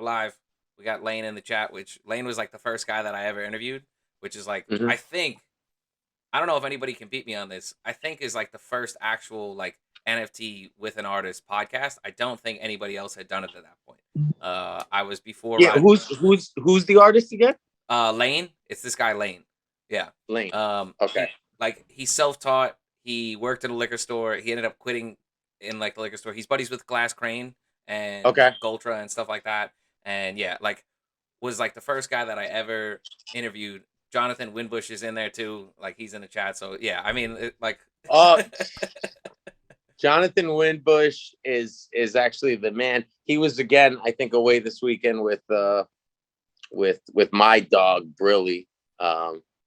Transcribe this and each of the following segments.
We're live. We got Lane in the chat, which Lane was like the first guy that I ever interviewed, which is like, Mhm. I don't know if anybody can beat me on this. I think is like the first actual like NFT with an artist podcast. I don't think anybody else had done it at that point. I was before Yeah, Ryan. who's the artist again? Lane. It's this guy Lane. Yeah. Lane. Okay. He's self-taught. He worked in a liquor store. He ended up quitting in like the liquor store. He's buddies with Glass Crane and Okay. Goltra and stuff like that. And yeah, like was like the first guy that I ever interviewed. Jonathan Winbush is in there too. Like he's in the chat. So yeah, I mean, Uh, Jonathan Winbush is actually the man. He was again, I think, away this weekend with my dog Brilly,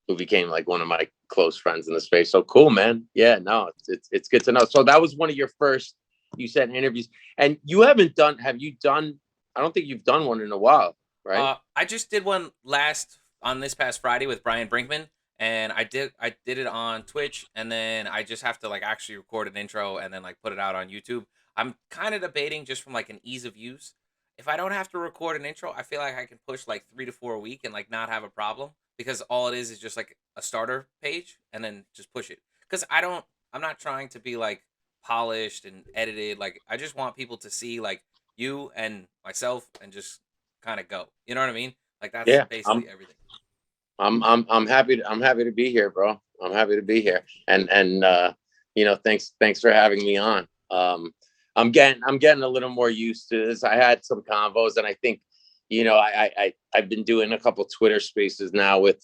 who became like one of my close friends in the space. So cool, man. Yeah, no, it's good to know. So that was one of your first, you said, interviews, and you haven't done. Have you done? I don't think you've done one in a while, right? I just did one on this past Friday with Brian Brinkman, and I did it on Twitch, and then I just have to like actually record an intro and then like put it out on YouTube. I'm kind of debating just from like an ease of use. If I don't have to record an intro, I feel like I can push like 3 to 4 a week and like not have a problem because all it is just like a starter page and then just push it. Because I'm not trying to be like polished and edited. Like I just want people to see like you and myself and just kind of go. You know what I mean? Like that's Yeah, basically everything. I'm happy. I'm happy to be here, bro. I'm happy to be here, and thanks for having me on. I'm getting a little more used to this. I had some convos, and I think, I've been doing a couple Twitter Spaces now with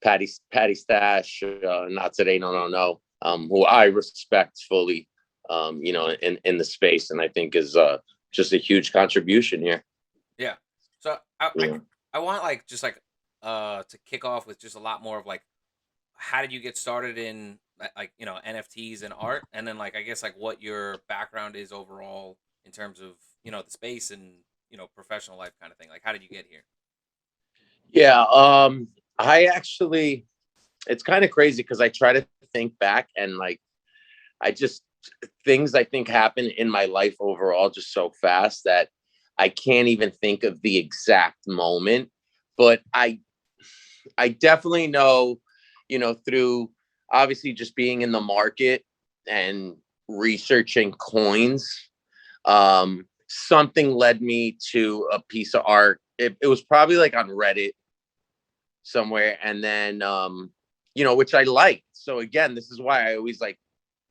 Patty Stash, not today, no, who I respect fully, in the space, and I think is just a huge contribution here. Yeah. So I, I Yeah. I want like just like to kick off with just a lot more of like how did you get started in like NFTs and art, and then like I guess like what your background is overall in terms of the space and professional life kind of thing. Like how did you get here? Yeah, I actually, it's kind of crazy because I try to think back, and like I just, things I think happen in my life overall just so fast that I can't even think of the exact moment. But I definitely know, through obviously just being in the market and researching coins, something led me to a piece of art. It was probably like on Reddit somewhere, and then which I liked. So again, this is why I always like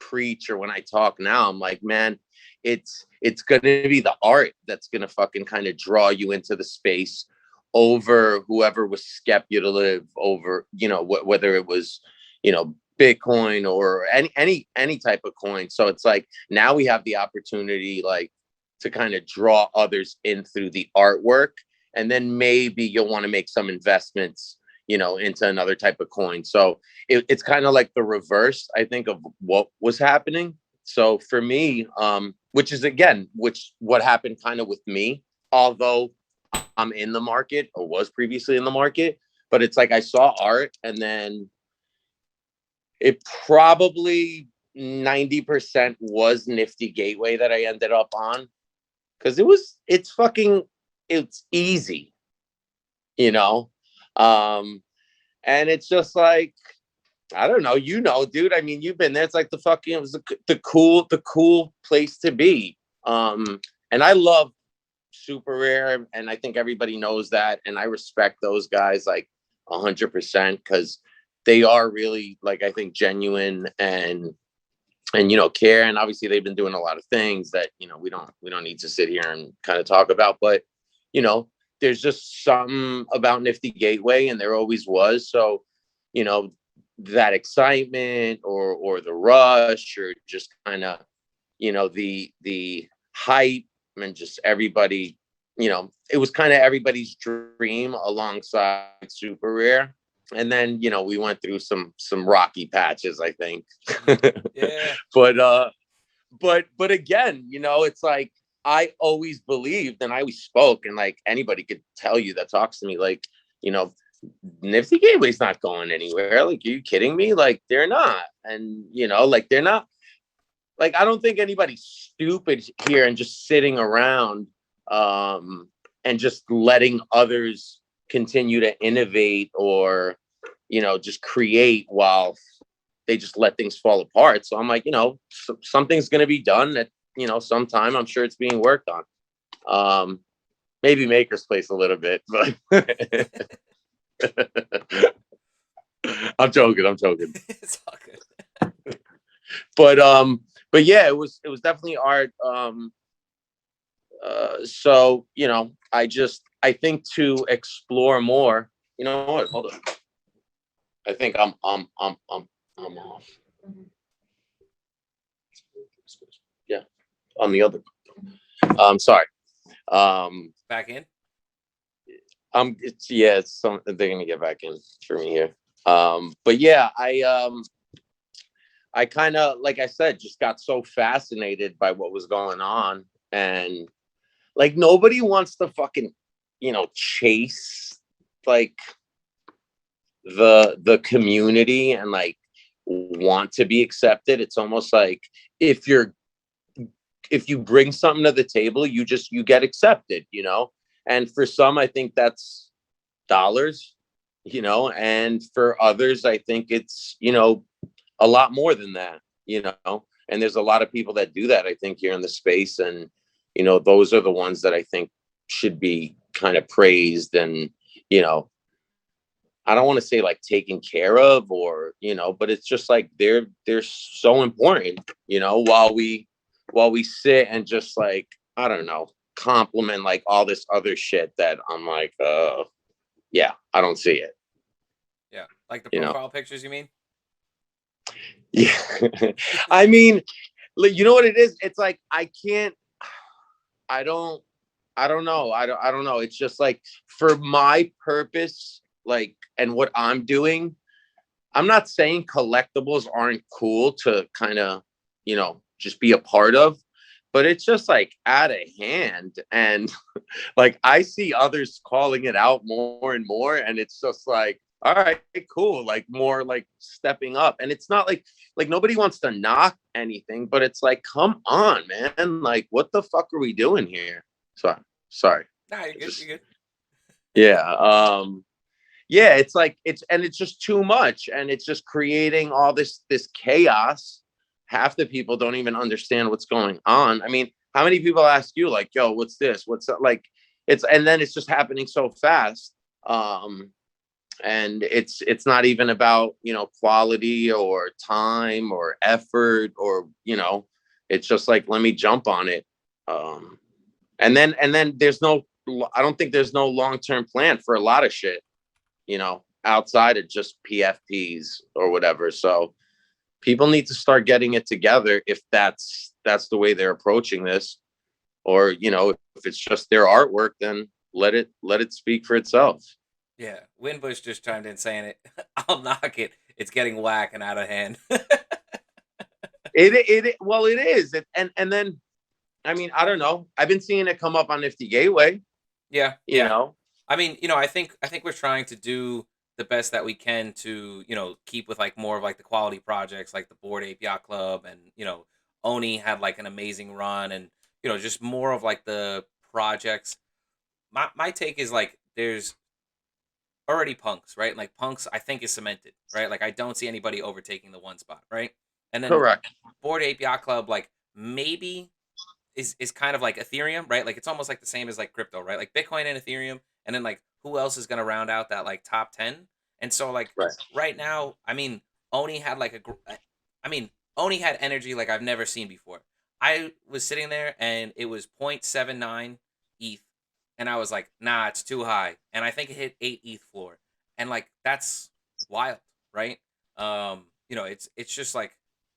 preach, or when I talk now, I'm like, man, it's gonna be the art that's gonna fucking kind of draw you into the space over whoever was speculative over, whether it was, Bitcoin or any type of coin. So it's like now we have the opportunity like to kind of draw others in through the artwork, and then maybe you'll want to make some investments, into another type of coin. So it's kind of like the reverse, I think, of what was happening. So for me, which is again, what happened kind of with me, although I'm in the market or was previously in the market, but it's like I saw art, and then it probably 90% was Nifty Gateway that I ended up on, because it's easy, you know? Um, and it's just like, I don't know, dude. I mean, you've been there. It's like it was the cool place to be. And I love Super Rare, and I think everybody knows that. And I respect those guys like 100% because they are really, like, I think, genuine and care. And obviously they've been doing a lot of things that we don't need to sit here and kind of talk about, but you know there's just something about Nifty Gateway, and there always was. So you know that excitement or the rush, or just kind of the hype, and just everybody, it was kind of everybody's dream alongside Super Rare. And then we went through some rocky patches, I think. Yeah. But again, it's like I always believed, and I always spoke, and like anybody could tell you that talks to me, like, Nifty Gateway's not going anywhere. Like, are you kidding me? Like, they're not. And like, they're not. like, I don't think anybody's stupid here and just sitting around and just letting others continue to innovate or, just create while they just let things fall apart. So I'm like, something's going to be done at, sometime. I'm sure it's being worked on. Maybe Maker's Place a little bit, but I'm joking. It's all good. But yeah, it was definitely art. So I think to explore more. You know what? Hold on. I think I'm off. Yeah, on the other. Sorry. Back in. It's something they're gonna get back in for me here. But yeah, I kind of, like I said, just got so fascinated by what was going on, and like nobody wants to fucking, chase like the community and like want to be accepted. It's almost like if you bring something to the table, you get accepted, And for some, I think that's dollars, and for others, I think it's, a lot more than that, and there's a lot of people that do that, I think, here in the space. And, those are the ones that I think should be kind of praised and, I don't want to say like taken care of or, but it's just like they're so important, while we sit and just like, I don't know, compliment like all this other shit that I'm like, yeah, I don't see it. Yeah. Like the profile pictures, you mean? Yeah. I mean, you know what it is? It's like, I don't know. I don't know. It's just like for my purpose, like, and what I'm doing, I'm not saying collectibles aren't cool to kind of, just be a part of, but it's just like out of hand. And like, I see others calling it out more and more. And it's just like, all right, cool. Like more like stepping up. And it's not like nobody wants to knock anything, but it's like, come on, man. Like, what the fuck are we doing here? So sorry. Nah, you're good. You're good. Yeah. Yeah, it's like it's just too much, and it's just creating all this chaos. Half the people don't even understand what's going on. I mean, how many people ask you like, yo, what's this? What's that? Like, and then it's just happening so fast. And it's not even about, quality or time or effort or, it's just like, let me jump on it. And then I don't think there's no long-term plan for a lot of shit, outside of just PFPs or whatever. So people need to start getting it together if that's the way they're approaching this. Or, if it's just their artwork, then let it speak for itself. Yeah. Winbush just chimed in saying it. I'll knock it. It's getting whack and out of hand. Well, it is. And then, I mean, I don't know. I've been seeing it come up on Nifty Gateway. Yeah. You Yeah. know, I mean, I think we're trying to do the best that we can to, keep with like more of like the quality projects like the Board Ape Yacht Club, and, Oni had like an amazing run, and, just more of like the projects. My take is like there's already punks, right? Like punks I think is cemented, right? Like I don't see anybody overtaking the one spot, right? And then correct. Board Ape Yacht Club, like maybe is kind of like Ethereum, right? Like it's almost like the same as like crypto, right? Like Bitcoin and Ethereum, and then like who else is gonna round out that like top 10? And so like Right. right now, I mean, Oni had like I mean, Oni had energy like I've never seen before. I was sitting there and it was 0.79 ETH, and I was like, nah, it's too high, and I think it hit 8 ETH floor, and like that's wild, right? It's just like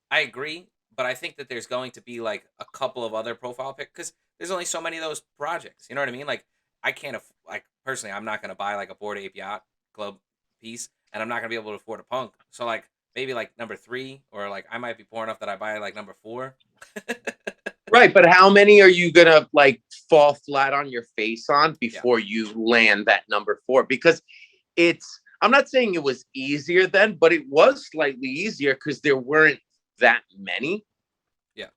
I agree, but I think that there's going to be like a couple of other profile pick because there's only so many of those projects. You know what I mean? Like I can't like personally, I'm not gonna buy like a Board Ape Yacht Club piece, and I'm not gonna be able to afford a punk. So like maybe like number 3, or like I might be poor enough that I buy like number 4. Right, but how many are you gonna like fall flat on your face on before you land that number 4? Because I'm not saying it was easier then, but it was slightly easier because there weren't that many. Yeah.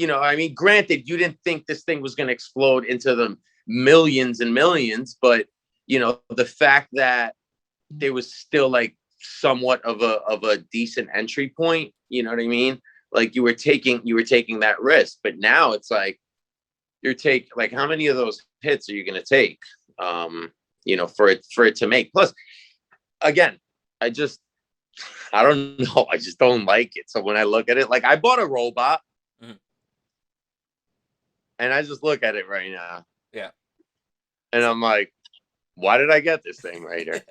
I mean, granted, you didn't think this thing was going to explode into the millions and millions, but the fact that there was still like somewhat of a decent entry point, you know what I mean? Like you were taking that risk, but now it's like like how many of those hits are you going to take? For it to make. Plus, again, I don't know. I just don't like it. So when I look at it, like I bought a robot. Mm-hmm. And I just look at it right now. Yeah. And I'm like, why did I get this thing right here?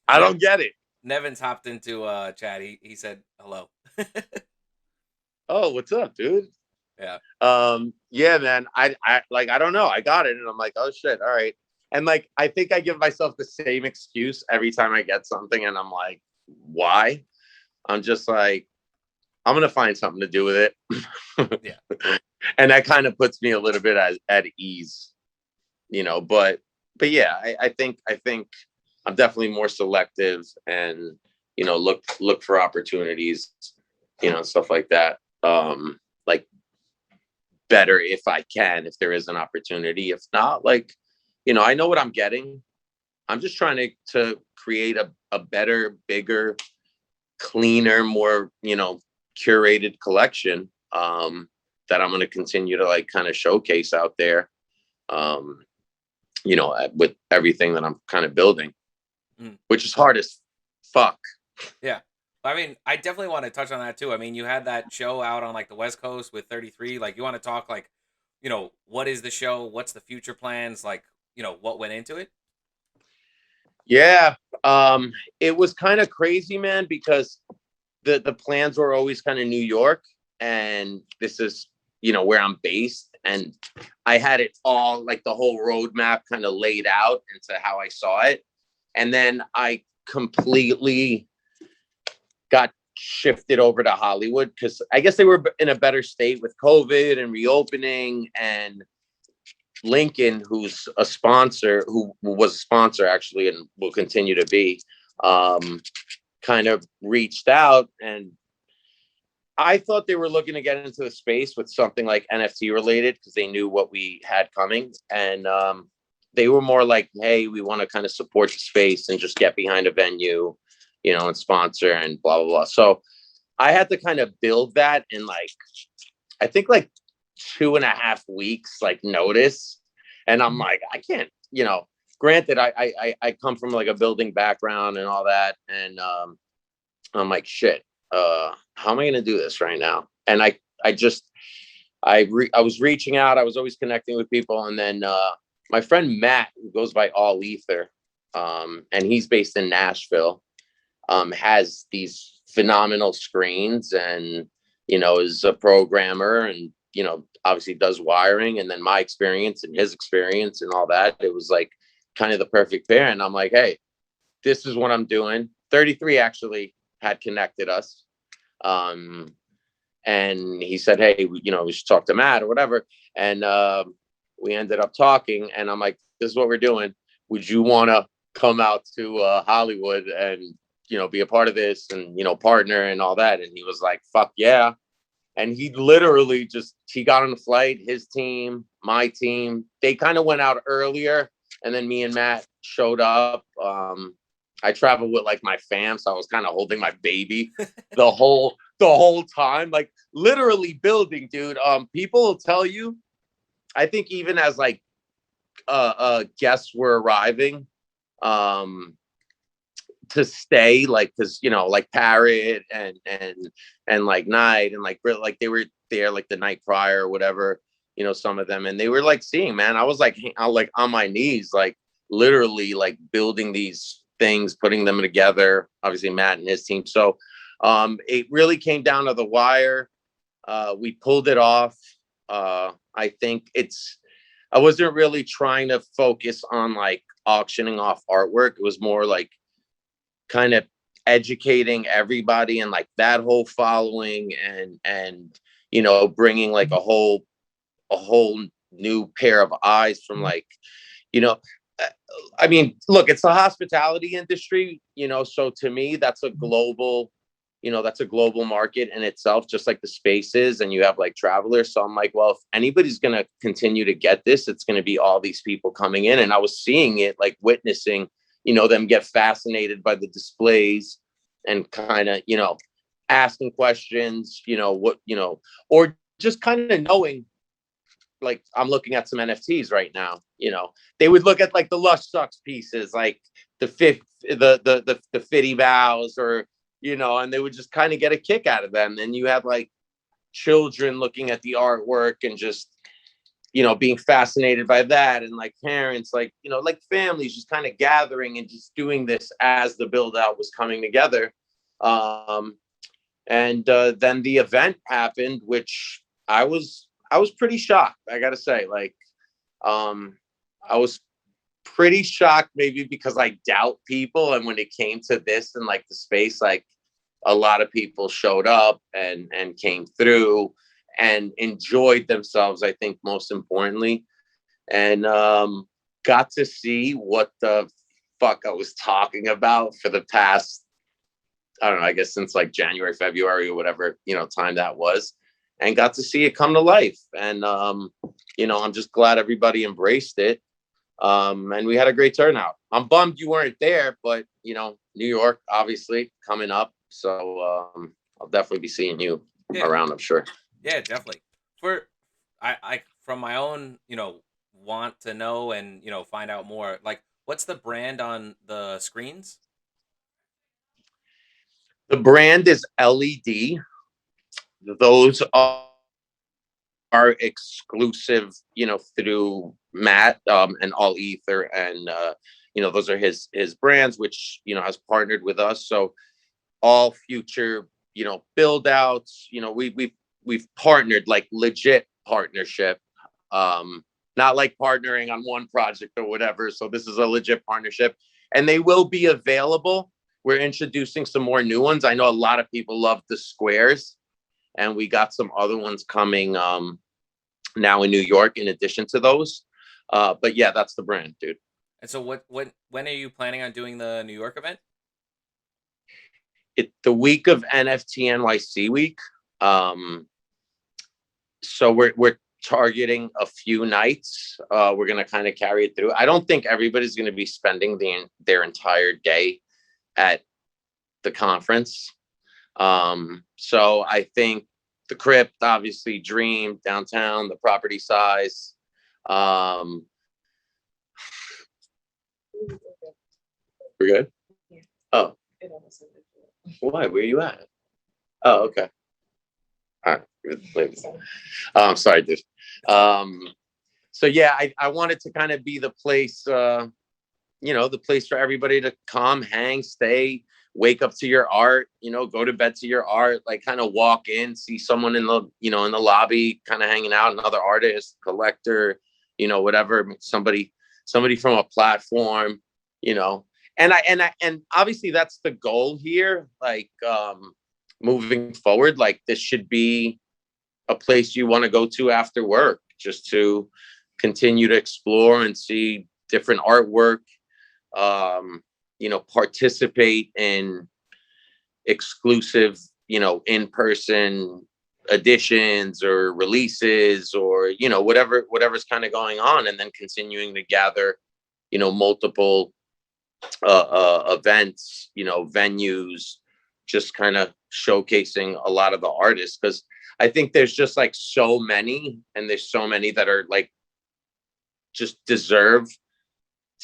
I don't get it. Nevin's hopped into chat. He said hello. Oh, what's up, dude? Yeah. Yeah, man. I don't know. I got it and I'm like, oh shit, all right. And like I think I give myself the same excuse every time I get something and I'm like, why? I'm just like, I'm gonna find something to do with it. Yeah. And that kind of puts me a little bit at ease, but yeah, I think I'm definitely more selective and, look for opportunities, stuff like that. Like better if I can, if there is an opportunity. If not, like, I know what I'm getting. I'm just trying to create a better, bigger, cleaner, more, curated collection that I'm going to continue to like kind of showcase out there, with everything that I'm kind of building, which is hard as fuck. Yeah. I mean, I definitely want to touch on that too. I mean, you had that show out on like the West Coast with 33. Like, you want to talk like, what is the show? What's the future plans? Like, what went into it? Yeah. It was kind of crazy, man, because the plans were always kind of New York, and this is, where I'm based, and I had it all like the whole roadmap kind of laid out into how I saw it. And then I completely got shifted over to Hollywood because I guess they were in a better state with COVID and reopening. And Lincoln, who's a sponsor, who was a sponsor actually, and will continue to be, kind of reached out, and I thought they were looking to get into the space with something like NFT related because they knew what we had coming. And they were more like, hey, we want to kind of support the space and just get behind a venue, and sponsor and blah, blah, blah. So I had to kind of build that in like, I think like 2.5 weeks, like notice. And I'm like, I can't, granted, I come from like a building background and all that. And I'm like, shit, how am I going to do this right now? And I was reaching out. I was always connecting with people. And then my friend Matt, who goes by All Ether, and he's based in Nashville, has these phenomenal screens and, is a programmer and, obviously does wiring. And then my experience and his experience and all that, it was like kind of the perfect pair. And I'm like, hey, this is what I'm doing. 33 actually had connected us. And he said, hey, we should talk to Matt or whatever. And we ended up talking, and I'm like, this is what we're doing. Would you want to come out to Hollywood and, be a part of this and, partner and all that? And he was like, fuck yeah. And he literally he got on the flight, his team, my team, they kind of went out earlier. And then me and Matt showed up. I traveled with like my fam, so I was kind of holding my baby the whole time, like literally building, dude. People will tell you, I think even as like guests were arriving, to stay, like, because like Parrot and like Night and like they were there like the night prior or whatever, some of them, and they were like seeing, man, I was like on my knees, like literally like building these things, putting them together, obviously Matt and his team. So it really came down to the wire. We pulled it off. I think I wasn't really trying to focus on like auctioning off artwork. It was more like kind of educating everybody and like that whole following and bringing like a whole new pair of eyes from like, I mean, look, it's the hospitality industry, so to me, that's a global, that's a global market in itself, just like the space is, and you have like travelers. So I'm like, well, if anybody's going to continue to get this, it's going to be all these people coming in. And I was seeing it, like witnessing, them get fascinated by the displays and kind of, asking questions, or just kind of knowing, like I'm looking at some NFTs right now, they would look at like the Lush Sucks pieces, like the Fitty Vows, or, and they would just kind of get a kick out of them. And you have like children looking at the artwork and just, being fascinated by that. And like parents, like, like families just kind of gathering and just doing this as the build out was coming together. And then the event happened, which I was pretty shocked. I got to say, like, I was pretty shocked, maybe because I doubt people. And when it came to this and like the space, like a lot of people showed up and came through and enjoyed themselves, I think, most importantly, and got to see what the fuck I was talking about for the past, I don't know, I guess since like January, February, or whatever, time that was, and got to see it come to life. And, I'm just glad everybody embraced it. And we had a great turnout. I'm bummed you weren't there, but, New York, obviously, coming up. So I'll definitely be seeing you around, I'm sure. Yeah, definitely. I from my own, want to know and, find out more, like, what's the brand on the screens? The brand is LED. Those are exclusive, through Matt, and All Ether, and those are his brands, which has partnered with us. So all future, build outs, we've partnered, like legit partnership, not like partnering on one project or whatever. So this is a legit partnership, and they will be available. We're introducing some more new ones. I know a lot of people love the squares, and we got some other ones coming now in New York in addition to those. But yeah, that's the brand, dude. And so when are you planning on doing the New York event? The week of NFT NYC week. So we're targeting a few nights. We're gonna kind of carry it through. I don't think everybody's gonna be spending their entire day at the conference. So I think the Crypt, obviously, Dream, downtown, the property size. We're good? Yeah. Oh. Why? Where are you at? Oh, okay. All right. I'm sorry, dude. So yeah, I wanted to kind of be the place, the place for everybody to come, hang, stay, wake up to your art, go to bed to your art, like kind of walk in, see someone in the, in the lobby, kind of hanging out, another artist, collector, whatever, somebody from a platform, and obviously that's the goal here. Like, moving forward, like this should be a place you want to go to after work, just to continue to explore and see different artwork, participate in exclusive, in-person editions or releases, or, whatever's kind of going on, and then continuing to gather, multiple events, venues, just kind of showcasing a lot of the artists. Because I think there's just like so many, and there's so many that are like just deserve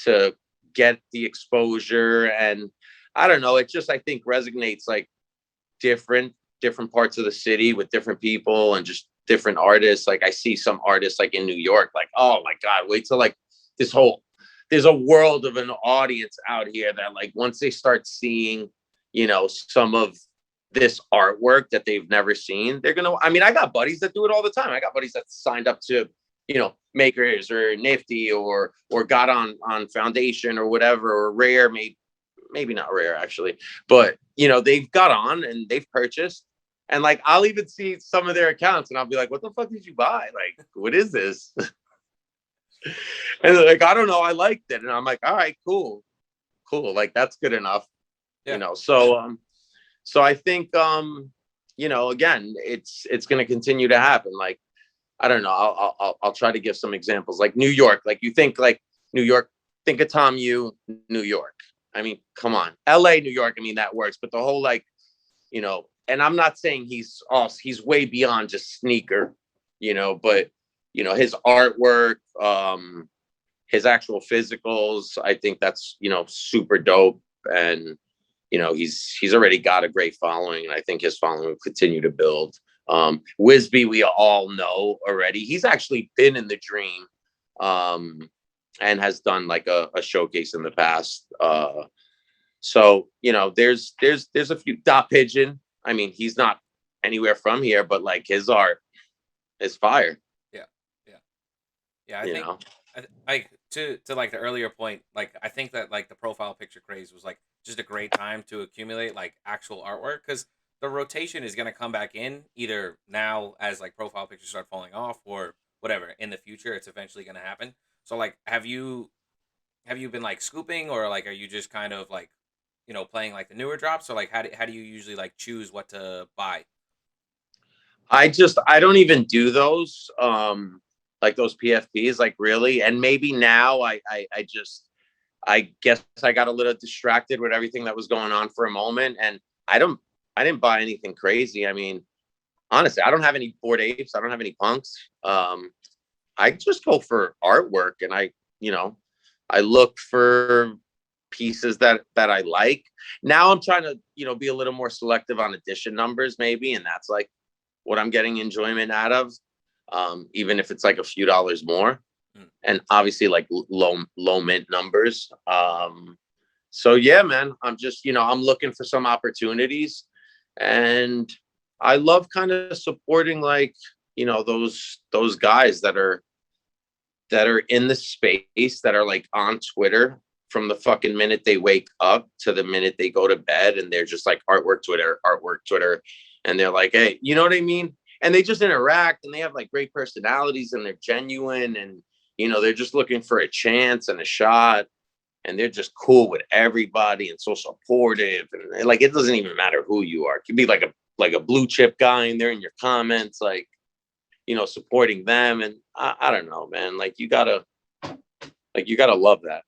to get the exposure. And I don't know, it just, I think, resonates like different parts of the city with different people and just different artists. Like I see some artists like in New York, like, oh my God, wait till like there's a world of an audience out here that, like, once they start seeing, some of this artwork that they've never seen, they're gonna, I mean, I got buddies that do it all the time. I got buddies that signed up to, Makers or Nifty, or got on Foundation or whatever, or Rare, maybe not Rare actually, but they've got on and they've purchased, and like I'll even see some of their accounts and I'll be like, what the fuck did you buy? Like, what is this? And they're like, I don't know, I liked it. And I'm like, all right, cool, like that's good enough. Yeah. So So I think, again, it's going to continue to happen. Like, I don't know. I'll try to give some examples. Like New York, like you think like New York, think of Tom Yu, New York. I mean, come on, L.A., New York. I mean, that works, but the whole like, and I'm not saying he's way beyond just sneaker, but his artwork, his actual physicals, I think that's super dope, and he's already got a great following, and I think his following will continue to build. Wisby, we all know already. He's actually been in the Dream, and has done like a showcase in the past. So there's a few. Dot Pigeon. I mean, he's not anywhere from here, but like his art is fire. Yeah, yeah, yeah. I think to like the earlier point, like I think that like the profile picture craze was like just a great time to accumulate like actual artwork, because the rotation is gonna come back in either now as like profile pictures start falling off, or whatever in the future. It's eventually gonna happen. So like, have you been like scooping, or like are you just kind of like playing like the newer drops, or like how do you usually like choose what to buy? I don't even do those like those PFPs, like really. And maybe now I guess I got a little distracted with everything that was going on for a moment, and I didn't buy anything crazy. I mean, honestly, I don't have any Bored Apes, I don't have any punks. I just go for artwork, and I look for pieces that I like. Now I'm trying to, be a little more selective on edition numbers maybe, and that's like what I'm getting enjoyment out of. Even if it's like a few dollars more, and obviously like low mint numbers. So yeah, man, I'm just, I'm looking for some opportunities, and I love kind of supporting like, those guys that are in the space, that are like on Twitter from the fucking minute they wake up to the minute they go to bed, and they're just like artwork Twitter, and they're like, hey, you know what I mean? And they just interact, and they have like great personalities, and they're genuine, and they're just looking for a chance and a shot, and they're just cool with everybody and so supportive, and like it doesn't even matter who you are. It could be like a blue chip guy, and they're in your comments, like supporting them. And I don't know, man. Like you gotta love that.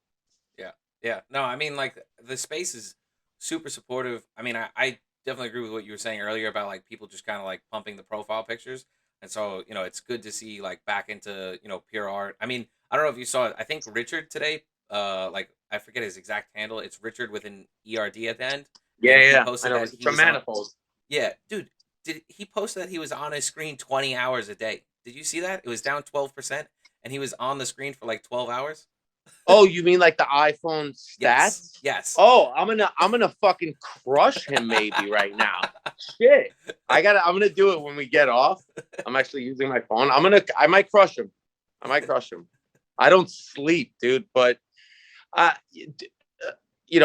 Yeah, yeah. No, I mean like the space is super supportive. I mean, I definitely agree with what you were saying earlier about like people just kind of like pumping the profile pictures, and so it's good to see like back into pure art. I mean, I don't know if you saw it. I think Richard today, like I forget his exact handle. It's Richard with an ERD at the end, Yeah, and he yeah, I posted know. that he From was on. Manifold. Yeah, dude, did he posted that he was on his screen 20 hours a day? Did you see that? It was down 12%, and he was on the screen for like 12 hours. Oh, you mean like the iPhone Yes, stats? yes. Oh, I'm gonna fucking crush him maybe right now. Shit. I'm gonna do it when we get off. I'm actually using my phone. I might crush him. I don't sleep, dude, but uh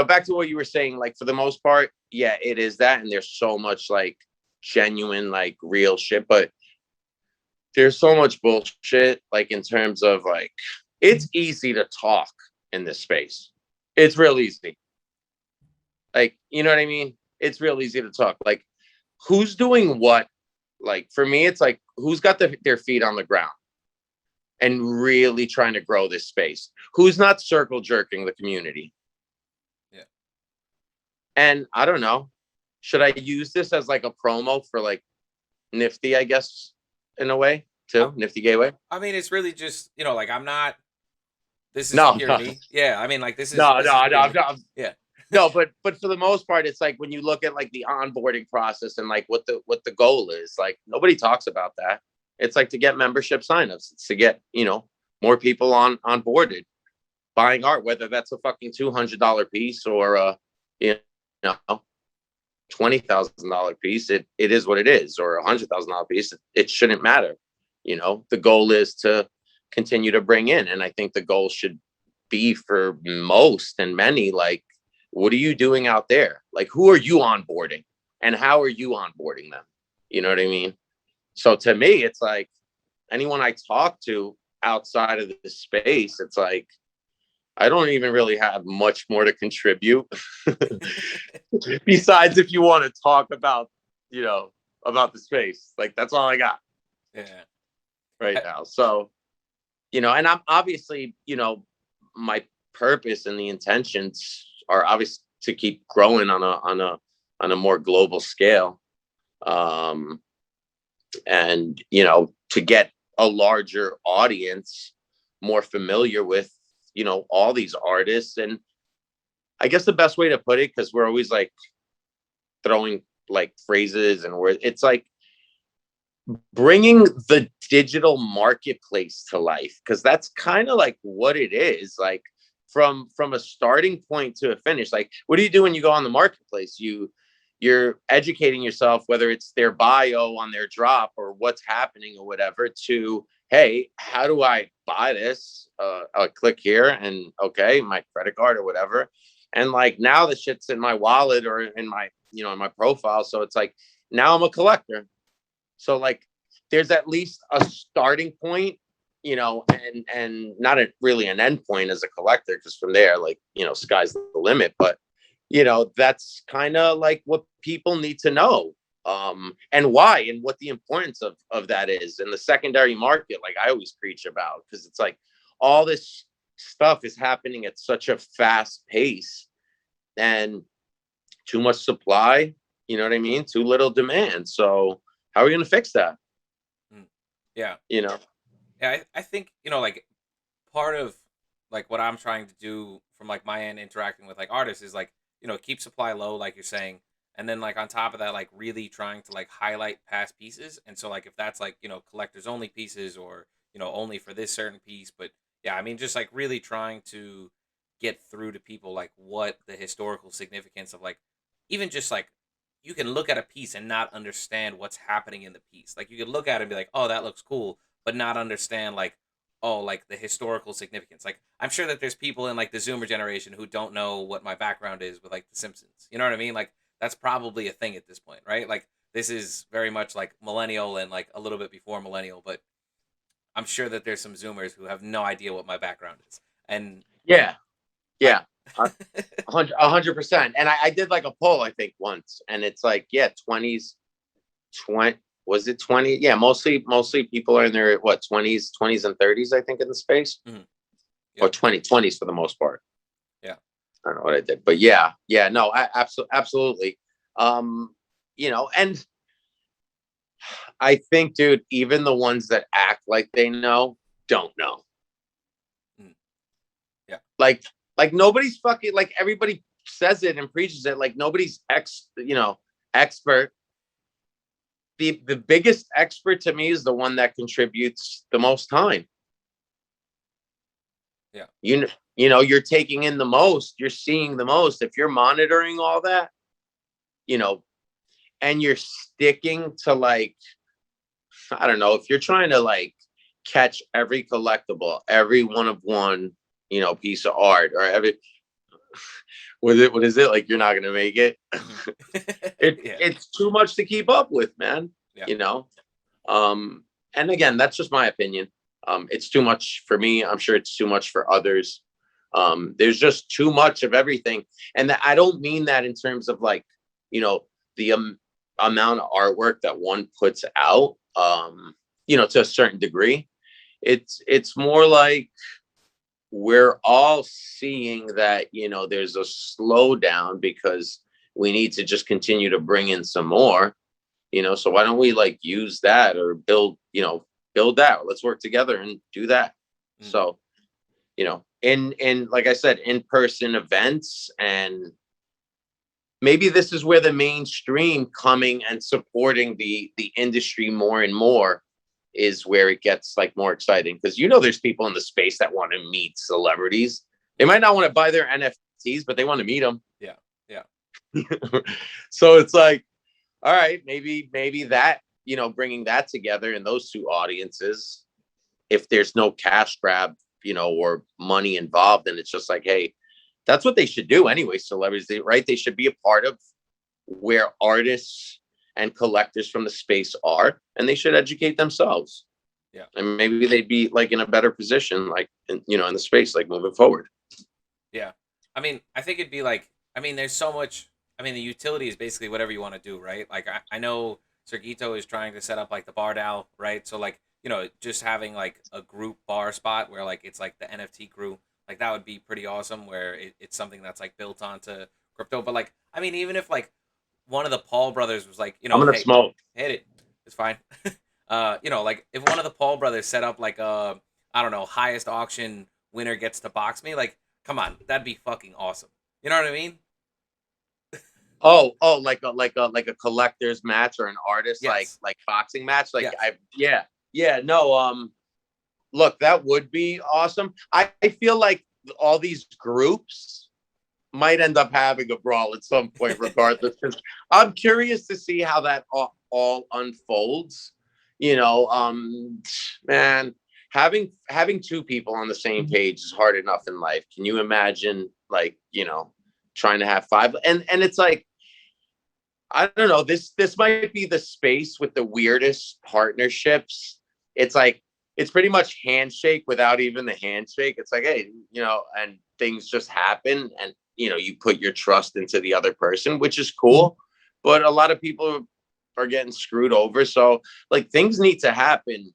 back to what you were saying, like for the most part, yeah, it is that, and there's so much like genuine, like real shit, but there's so much bullshit, like in terms of like it's easy to talk in this space. It's real easy. Like, you know what I mean? It's real easy to talk. Like, who's doing what? Like, for me, it's like who's got their feet on the ground and really trying to grow this space? Who's not circle jerking the community? Yeah. And I don't know. Should I use this as like a promo for like Nifty, I guess, in a way, too? Nifty Gateway? I mean, it's really just like I'm not. This is No, pure no, me. Yeah, I mean, like no, this is no, pure no, me. no. Yeah. No, but for the most part, it's like when you look at like the onboarding process and like what the goal is, like nobody talks about that. It's like to get membership signups. It's to get more people on boarded buying art, whether that's a fucking $200 piece or you know $20,000 piece. It is what it is, or $100,000 piece. It shouldn't matter. The goal is to continue to bring in, and I think the goal should be for most and many like, what are you doing out there? Like, who are you onboarding, and how are you onboarding them? You know what I mean? So to me, it's like anyone I talk to outside of the space, it's like I don't even really have much more to contribute besides if you want to talk about, about the space. Like, that's all I got Yeah. right now. So, and I'm obviously, my purpose and the intentions are obvious to keep growing on a more global scale. And, to get a larger audience more familiar with, all these artists. And I guess the best way to put it, because we're always like throwing like phrases and words, it's like bringing the digital marketplace to life, because that's kind of like what it is, like from a starting point to a finish. Like, what do you do when you go on the marketplace? You're educating yourself, whether it's their bio on their drop or what's happening or whatever, to, hey, how do I buy this? I'll click here and okay, my credit card or whatever. And like, now the shit's in my wallet or in my, in my profile. So it's like, now I'm a collector. So like, there's at least a starting point, and not really an end point as a collector, because from there, like, sky's the limit. But that's kind of like what people need to know, and why, and what the importance of that is. And the secondary market, like I always preach about, because it's like all this stuff is happening at such a fast pace, and too much supply, you know what I mean? Too little demand. So how are we going to fix that? Yeah. Yeah, I think, like part of like what I'm trying to do from like my end interacting with like artists is like, keep supply low, like you're saying. And then like on top of that, like really trying to like highlight past pieces. And so like if that's like, collectors only pieces, or, only for this certain piece. But yeah, I mean, just like really trying to get through to people like what the historical significance of like, even just like, you can look at a piece and not understand what's happening in the piece. Like you could look at it and be like, oh, that looks cool, but not understand like, oh, like the historical significance. Like I'm sure that there's people in like the Zoomer generation who don't know what my background is with like The Simpsons. You know what I mean? Like that's probably a thing at this point, right? Like this is very much like millennial and like a little bit before millennial, but I'm sure that there's some Zoomers who have no idea what my background is. And yeah, I, yeah. 100%. And I did like a poll, I think, once, and it's like, yeah, 20s, 20, was it 20? Yeah, mostly people are in their what, 20s and 30s, I think, in the space. Mhm. Or Yeah. 20s for the most part. Yeah. I don't know what I did, but yeah, no, absolutely. And I think, dude, even the ones that act like they know don't know. Mhm. Yeah. Like nobody's fucking, like everybody says it and preaches it, like nobody's expert. The biggest expert to me is the one that contributes the most time. Yeah. You're taking in the most, you're seeing the most. If you're monitoring all that, and you're sticking to, like, I don't know, if you're trying to like catch every collectible, every one of one, piece of art, or every, what is it, like, you're not gonna make it. Mhm. Yeah. It's too much to keep up with, man. Yeah. And again, that's just my opinion. It's too much for me. I'm sure it's too much for others. There's just too much of everything. And I don't mean that in terms of like, the amount of artwork that one puts out, to a certain degree. It's more like we're all seeing that, there's a slowdown because we need to just continue to bring in some more, so why don't we like use that, or build that, let's work together and do that. Mm. So, in like I said, in-person events, and maybe this is where the mainstream coming and supporting the industry more and more is where it gets like more exciting, because there's people in the space that want to meet celebrities. They might not want to buy their NFTs, but they want to meet them. Yeah. Yeah. So it's like, all right, maybe that, bringing that together in those two audiences, if there's no cash grab, or money involved, and it's just like, hey, that's what they should do anyway. Celebrities, right? They should be a part of where artists and collectors from the space are, and they should educate themselves. Yeah. And maybe they'd be like in a better position, like, in the space, like moving forward. Yeah. I mean, I think it'd be like, I mean, there's so much. I mean, the utility is basically whatever you want to do, right? Like, I know Sergito is trying to set up like the bar DAO, right? So, like, just having like a group bar spot where like it's like the NFT crew, like that would be pretty awesome where it's something that's like built onto crypto. But, like, I mean, even if like one of the Paul brothers was like, I'm gonna hey, smoke. hit it, it's fine. Like if one of the Paul brothers set up like a, I don't know, highest auction winner gets to box me, like, come on, that'd be fucking awesome. You know what I mean? Oh, like a collector's match or an artist Yes. like boxing match. Like Yes. I yeah no look, that would be awesome. I feel like all these groups might end up having a brawl at some point, regardless. Because I'm curious to see how that all unfolds. You know, man, having two people on the same page is hard enough in life. Can you imagine, like, trying to have five? And it's like, I don't know. This might be the space with the weirdest partnerships. It's like it's pretty much handshake without even the handshake. It's like, hey, and things just happen, and you put your trust into the other person, which is cool. But a lot of people are getting screwed over. So, like, things need to happen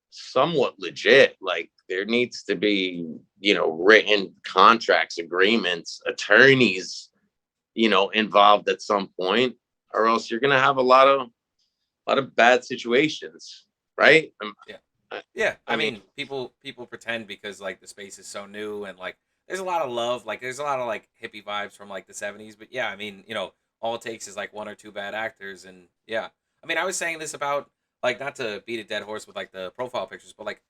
somewhat legit. Like, there needs to be, written contracts, agreements, attorneys, involved at some point, or else you're gonna have a lot of bad situations, right? Yeah. Yeah. I I mean, mean, people pretend because like the space is so new and like there's a lot of love, like there's a lot of like hippie vibes from like the 70s, but yeah, I mean, all it takes is like one or two bad actors and yeah. I mean, I was saying this about like not to beat a dead horse with like the profile pictures, but like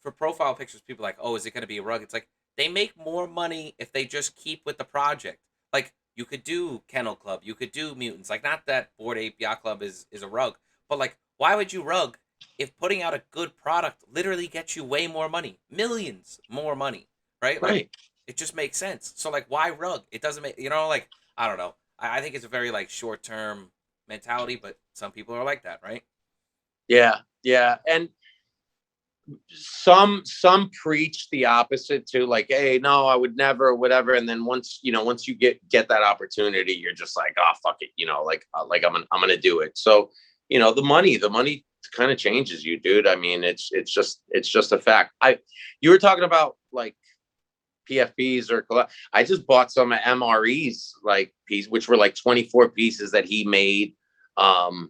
for profile pictures, people are like, oh, is it going to be a rug? It's like they make more money if they just keep with the project. Like you could do Kennel Club, you could do Mutants. Like not that Bored Ape Yacht Club is a rug, but like why would you rug if putting out a good product literally gets you way more money, millions more money, right? Like right? it just makes sense. So like why rug? It doesn't make like I don't know. I think it's a very like short term mentality, but some people are like that, right? Yeah, yeah, and some preach the opposite too, like, hey, no, I would never, whatever. And then once you get that opportunity, you're just like, oh, fuck it, like I'm gonna do it. So the money kind of changes you, dude. I mean, it's just a fact. You were talking about like PFPs or I just bought some MREs, like piece, which were like 24 pieces that he made, and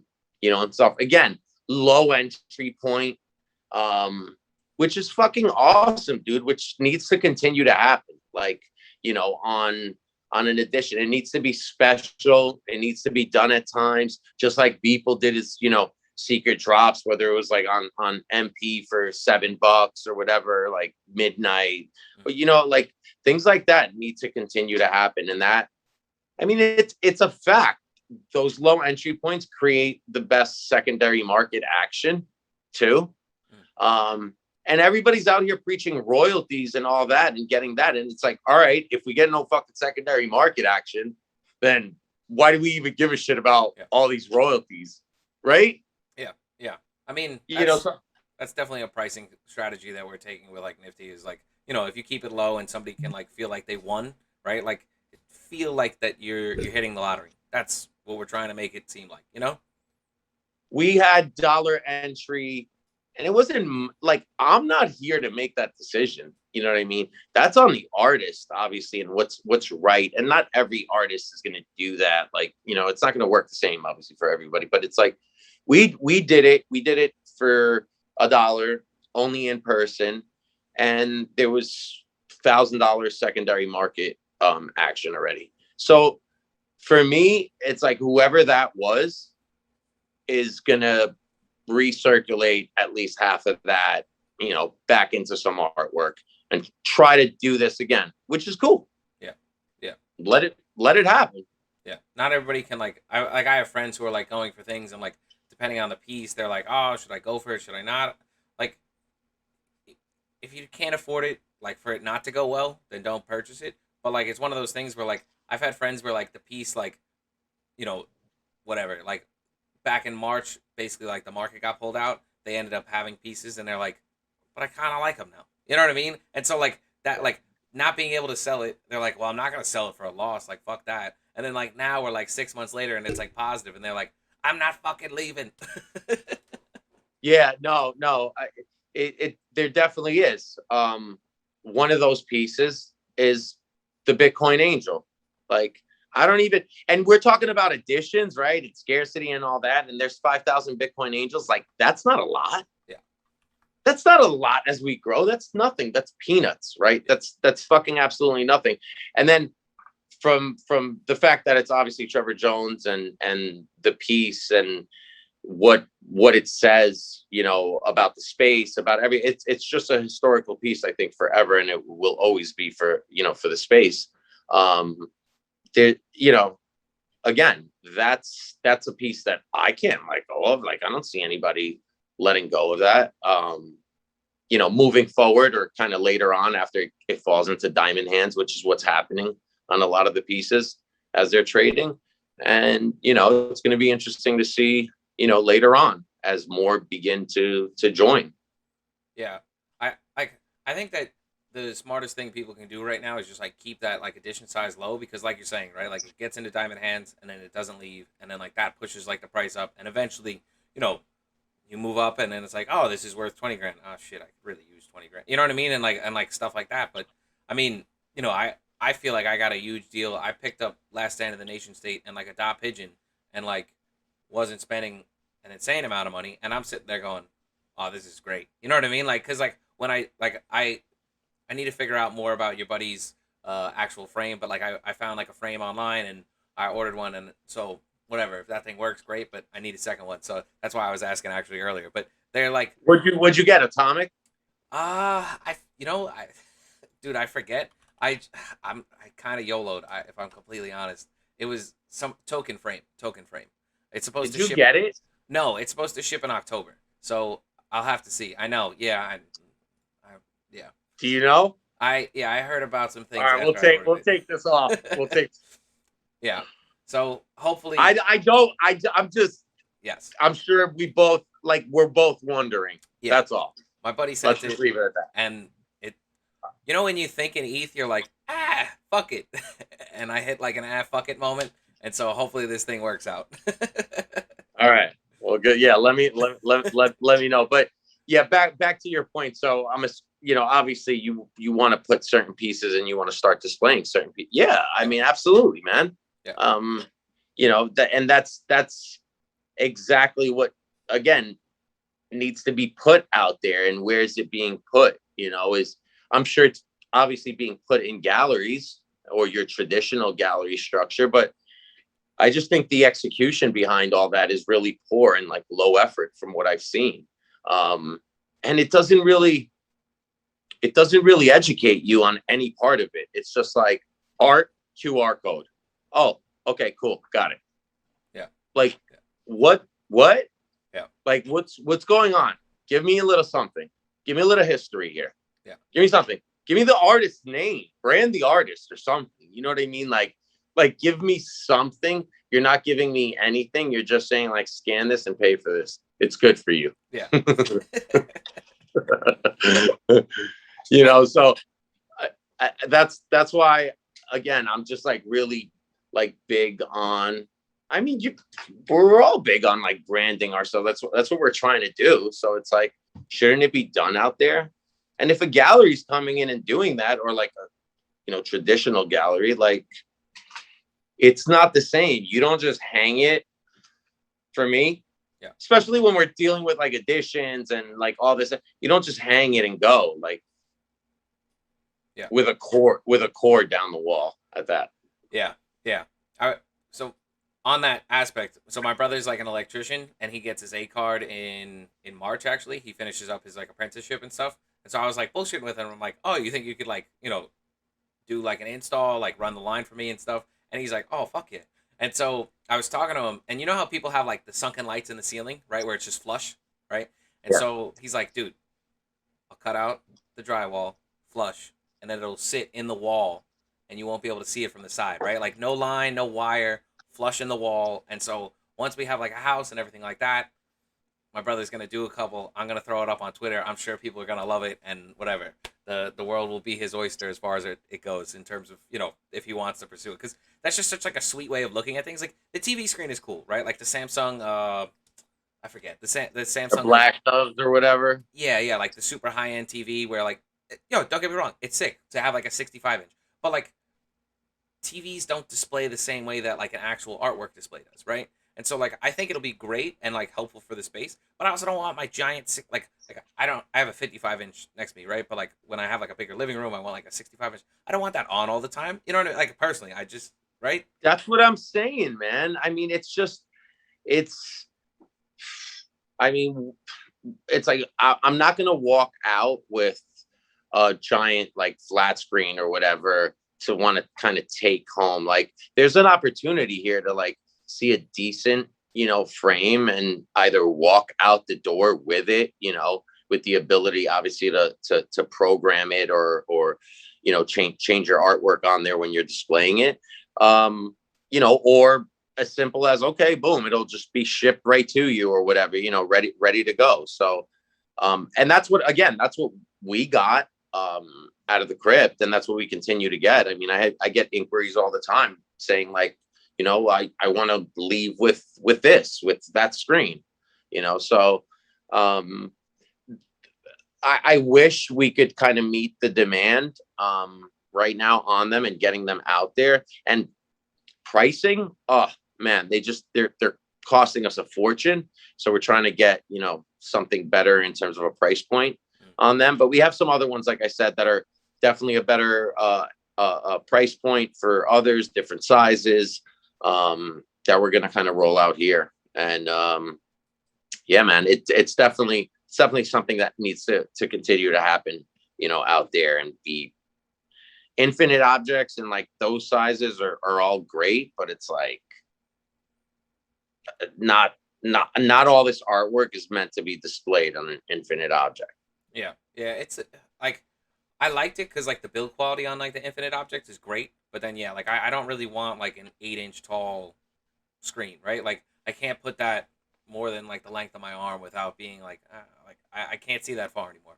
stuff. Again, low entry point, which is fucking awesome, dude. Which needs to continue to happen. Like, on an edition, it needs to be special. It needs to be done at times, just like Beeple did his, secret drops, whether it was like on MP for $7 or whatever, like midnight. But like things like that need to continue to happen. And that, I mean, it's a fact. Those low entry points create the best secondary market action too. And everybody's out here preaching royalties and all that and getting that. And it's like, all right, if we get no fucking secondary market action, then why do we even give a shit about Yeah. all these royalties? Right? Yeah, yeah. I mean, You know, so, that's definitely a pricing strategy that we're taking with like Nifty is like, if you keep it low and somebody can like feel like they won, right? Like feel like that you're hitting the lottery. That's what we're trying to make it seem like. we had dollar entry, and it wasn't like, I'm not here to make that decision. You know what I mean? That's on the artist, obviously, and what's right. And not every artist is going to do that. Like, it's not going to work the same, obviously, for everybody. But it's like we did it. We did it for $1, only in person, and there was $1,000 secondary market action already. So for me, it's like whoever that was is gonna recirculate at least half of that, back into some artwork and try to do this again, which is cool. Yeah, yeah, Let it happen. yeah. Not everybody can I have friends who are like going for things and like depending on the piece, they're like, oh, should I go for it? Should I not? Like, if you can't afford it, like for it not to go well, then don't purchase it. But like, it's one of those things where like I've had friends where like the piece like you know whatever like back in March, basically like the market got pulled out. They ended up having pieces, and they're like, but I kind of like them now. You know what I mean? And so like that, like not being able to sell it, they're like, well, I'm not gonna sell it for a loss. Like, fuck that. And then like now we're like 6 months later and it's like positive, and they're like, I'm not fucking leaving. Yeah, no, no. There definitely is. One of those pieces is the Bitcoin Angel. Like, I don't even, and we're talking about additions, right? It's scarcity and all that. And there's 5,000 Bitcoin Angels. Like, that's not a lot. Yeah. That's not a lot as we grow. That's nothing. That's peanuts, right? That's fucking absolutely nothing. And then from the fact that it's obviously Trevor Jones and the piece and what it says, you know, about the space, about it's just a historical piece, I think, forever, and it will always be for, you know, for the space. There, you know, again, that's a piece that I can't let go of. Like, I don't see anybody letting go of that. You know, moving forward or kind of later on after it falls into diamond hands, which is what's happening on a lot of the pieces as they're trading. And, you know, it's going to be interesting to see, you know, later on as more begin to join. Yeah. I think that the smartest thing people can do right now is just like keep that like addition size low, because like you're saying, right? Like it gets into diamond hands and then it doesn't leave, and then like that pushes like the price up, and eventually, you know, you move up and then it's like, oh, this is worth 20 grand. Oh shit, I could really use 20 grand. You know what I mean? And like stuff like that. But I mean, you know, I feel like I got a huge deal. I picked up Last Stand of the Nation State and like a dot pigeon, and like wasn't spending an insane amount of money, and I'm sitting there going, oh, this is great. You know what I mean? Like, cause like when I need to figure out more about your buddy's actual frame, but like I found like a frame online and I ordered one, and so whatever, if that thing works, great. But I need a second one, so that's why I was asking actually earlier. But they're like, Would you get atomic? I you know I dude, I forget. I I kind of YOLO'd. If I'm completely honest, it was some token frame. It's supposed Did to you ship. get it? No, it's supposed to ship in October, so I'll have to see. I know, yeah, I yeah. Do you know? I heard about some All things right, after I we'll ordered take this off. We'll it. take. Yeah. So hopefully, I don't. I'm just. yes. I'm sure we both we're both wondering. Yeah. That's all. My buddy Let's sent just it, leave it at that. and it. You know when you think in ETH, you're like, fuck it, and I hit like an fuck it moment, and so hopefully this thing works out. All right. Well, good. Yeah. Let me know. But yeah, back to your point. So you know, obviously you want to put certain pieces and you want to start displaying certain pieces. Yeah. I mean, absolutely, man. Yeah. You know, and that's exactly what, again, needs to be put out there. And where is it being put? You know, I'm sure it's obviously being put in galleries or your traditional gallery structure, but I just think the execution behind all that is really poor and like low effort from what I've seen. And it doesn't really educate you on any part of it. It's just like art, QR code. Oh, okay, cool. Got it. Yeah. Like, Yeah. what? Yeah. Like, what's going on? Give me a little something. Give me a little history here. Yeah. Give me something. Give me the artist's name, brand the artist or something. You know what I mean? Like give me something. You're not giving me anything. You're just saying like, scan this and pay for this. It's good for you. Yeah. You know, so that's why, again, I'm just like really like big on, I mean, we're all big on like branding ourselves. That's what we're trying to do. So it's like, shouldn't it be done out there? And if a gallery's coming in and doing that, or like a, you know, traditional gallery, like, it's not the same. You don't just hang it, for me. Yeah. Especially when we're dealing with like additions and like all this. You don't just hang it and go like, yeah, with a cord down the wall at that. Yeah. Yeah. So on that aspect, so my brother's like an electrician, and he gets his A card in March. Actually, he finishes up his like apprenticeship and stuff. And so I was like bullshitting with him. I'm like, oh, you think you could like, you know, do like an install, like run the line for me and stuff? And he's like, oh, fuck yeah. And so I was talking to him, and you know how people have like the sunken lights in the ceiling, right, where it's just flush, right? And Yeah. so he's like, dude, I'll cut out the drywall, flush, and then it'll sit in the wall, and you won't be able to see it from the side, right? Like no line, no wire, flush in the wall. And so once we have like a house and everything like that, My brother's gonna do a couple. I'm gonna throw it up on Twitter. I'm sure people are gonna love it and whatever. The world will be his oyster as far as it goes in terms of if he wants to pursue it, because that's just such like a sweet way of looking at things. Like the TV screen is cool, right? Like the Samsung, I forget the Or Samsung like Black Doves or whatever. yeah, like the super high end TV where like don't get me wrong, it's sick to have like a 65 inch, but like TVs don't display the same way that like an actual artwork display does, right? And so like I think it'll be great and like helpful for the space, but I also don't want my giant like I have a 55 inch next to me, right? But like when I have like a bigger living room, I want like a 65 inch. I don't want that on all the time. You know what I mean? Like personally, I just right. That's what I'm saying, man. I mean, it's. I mean, it's like I'm not gonna walk out with a giant like flat screen or whatever to want to kind of take home. Like, there's an opportunity here to like see a decent, frame and either walk out the door with it, with the ability obviously to program it or change your artwork on there when you're displaying it. Or as simple as, okay, boom, it'll just be shipped right to you or whatever, ready to go. So and that's what we got out of the crypt, and that's what we continue to get. I mean, I get inquiries all the time saying like, I want to leave with that screen, so I wish we could kind of meet the demand right now on them and getting them out there. And pricing, oh man, they're costing us a fortune. So we're trying to get, something better in terms of a price point on them. But we have some other ones, like I said, that are definitely a better price point for others, different sizes, that we're going to kind of roll out here. And yeah, man, it's definitely something that needs to continue to happen, out there, and be infinite objects and like those sizes are all great, but it's like not all this artwork is meant to be displayed on an infinite object. Yeah, it's like I liked it because like the build quality on like the infinite object is great, but then yeah, like I don't really want like an 8 inch tall screen, right? Like I can't put that more than like the length of my arm without being like I can't see that far anymore,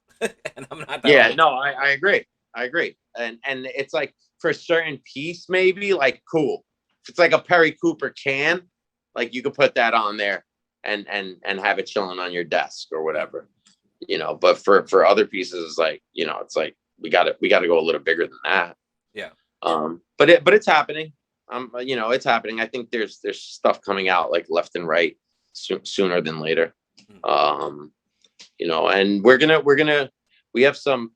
and I'm not that Yeah, old. no, I agree. And it's like for a certain piece, maybe like cool. If it's like a Perry Cooper can, like you could put that on there and have it chilling on your desk or whatever, But for other pieces, it's like, it's like we got to go a little bigger than that. Yeah. But it's happening. It's happening. I think there's stuff coming out like left and right sooner than later. And we have some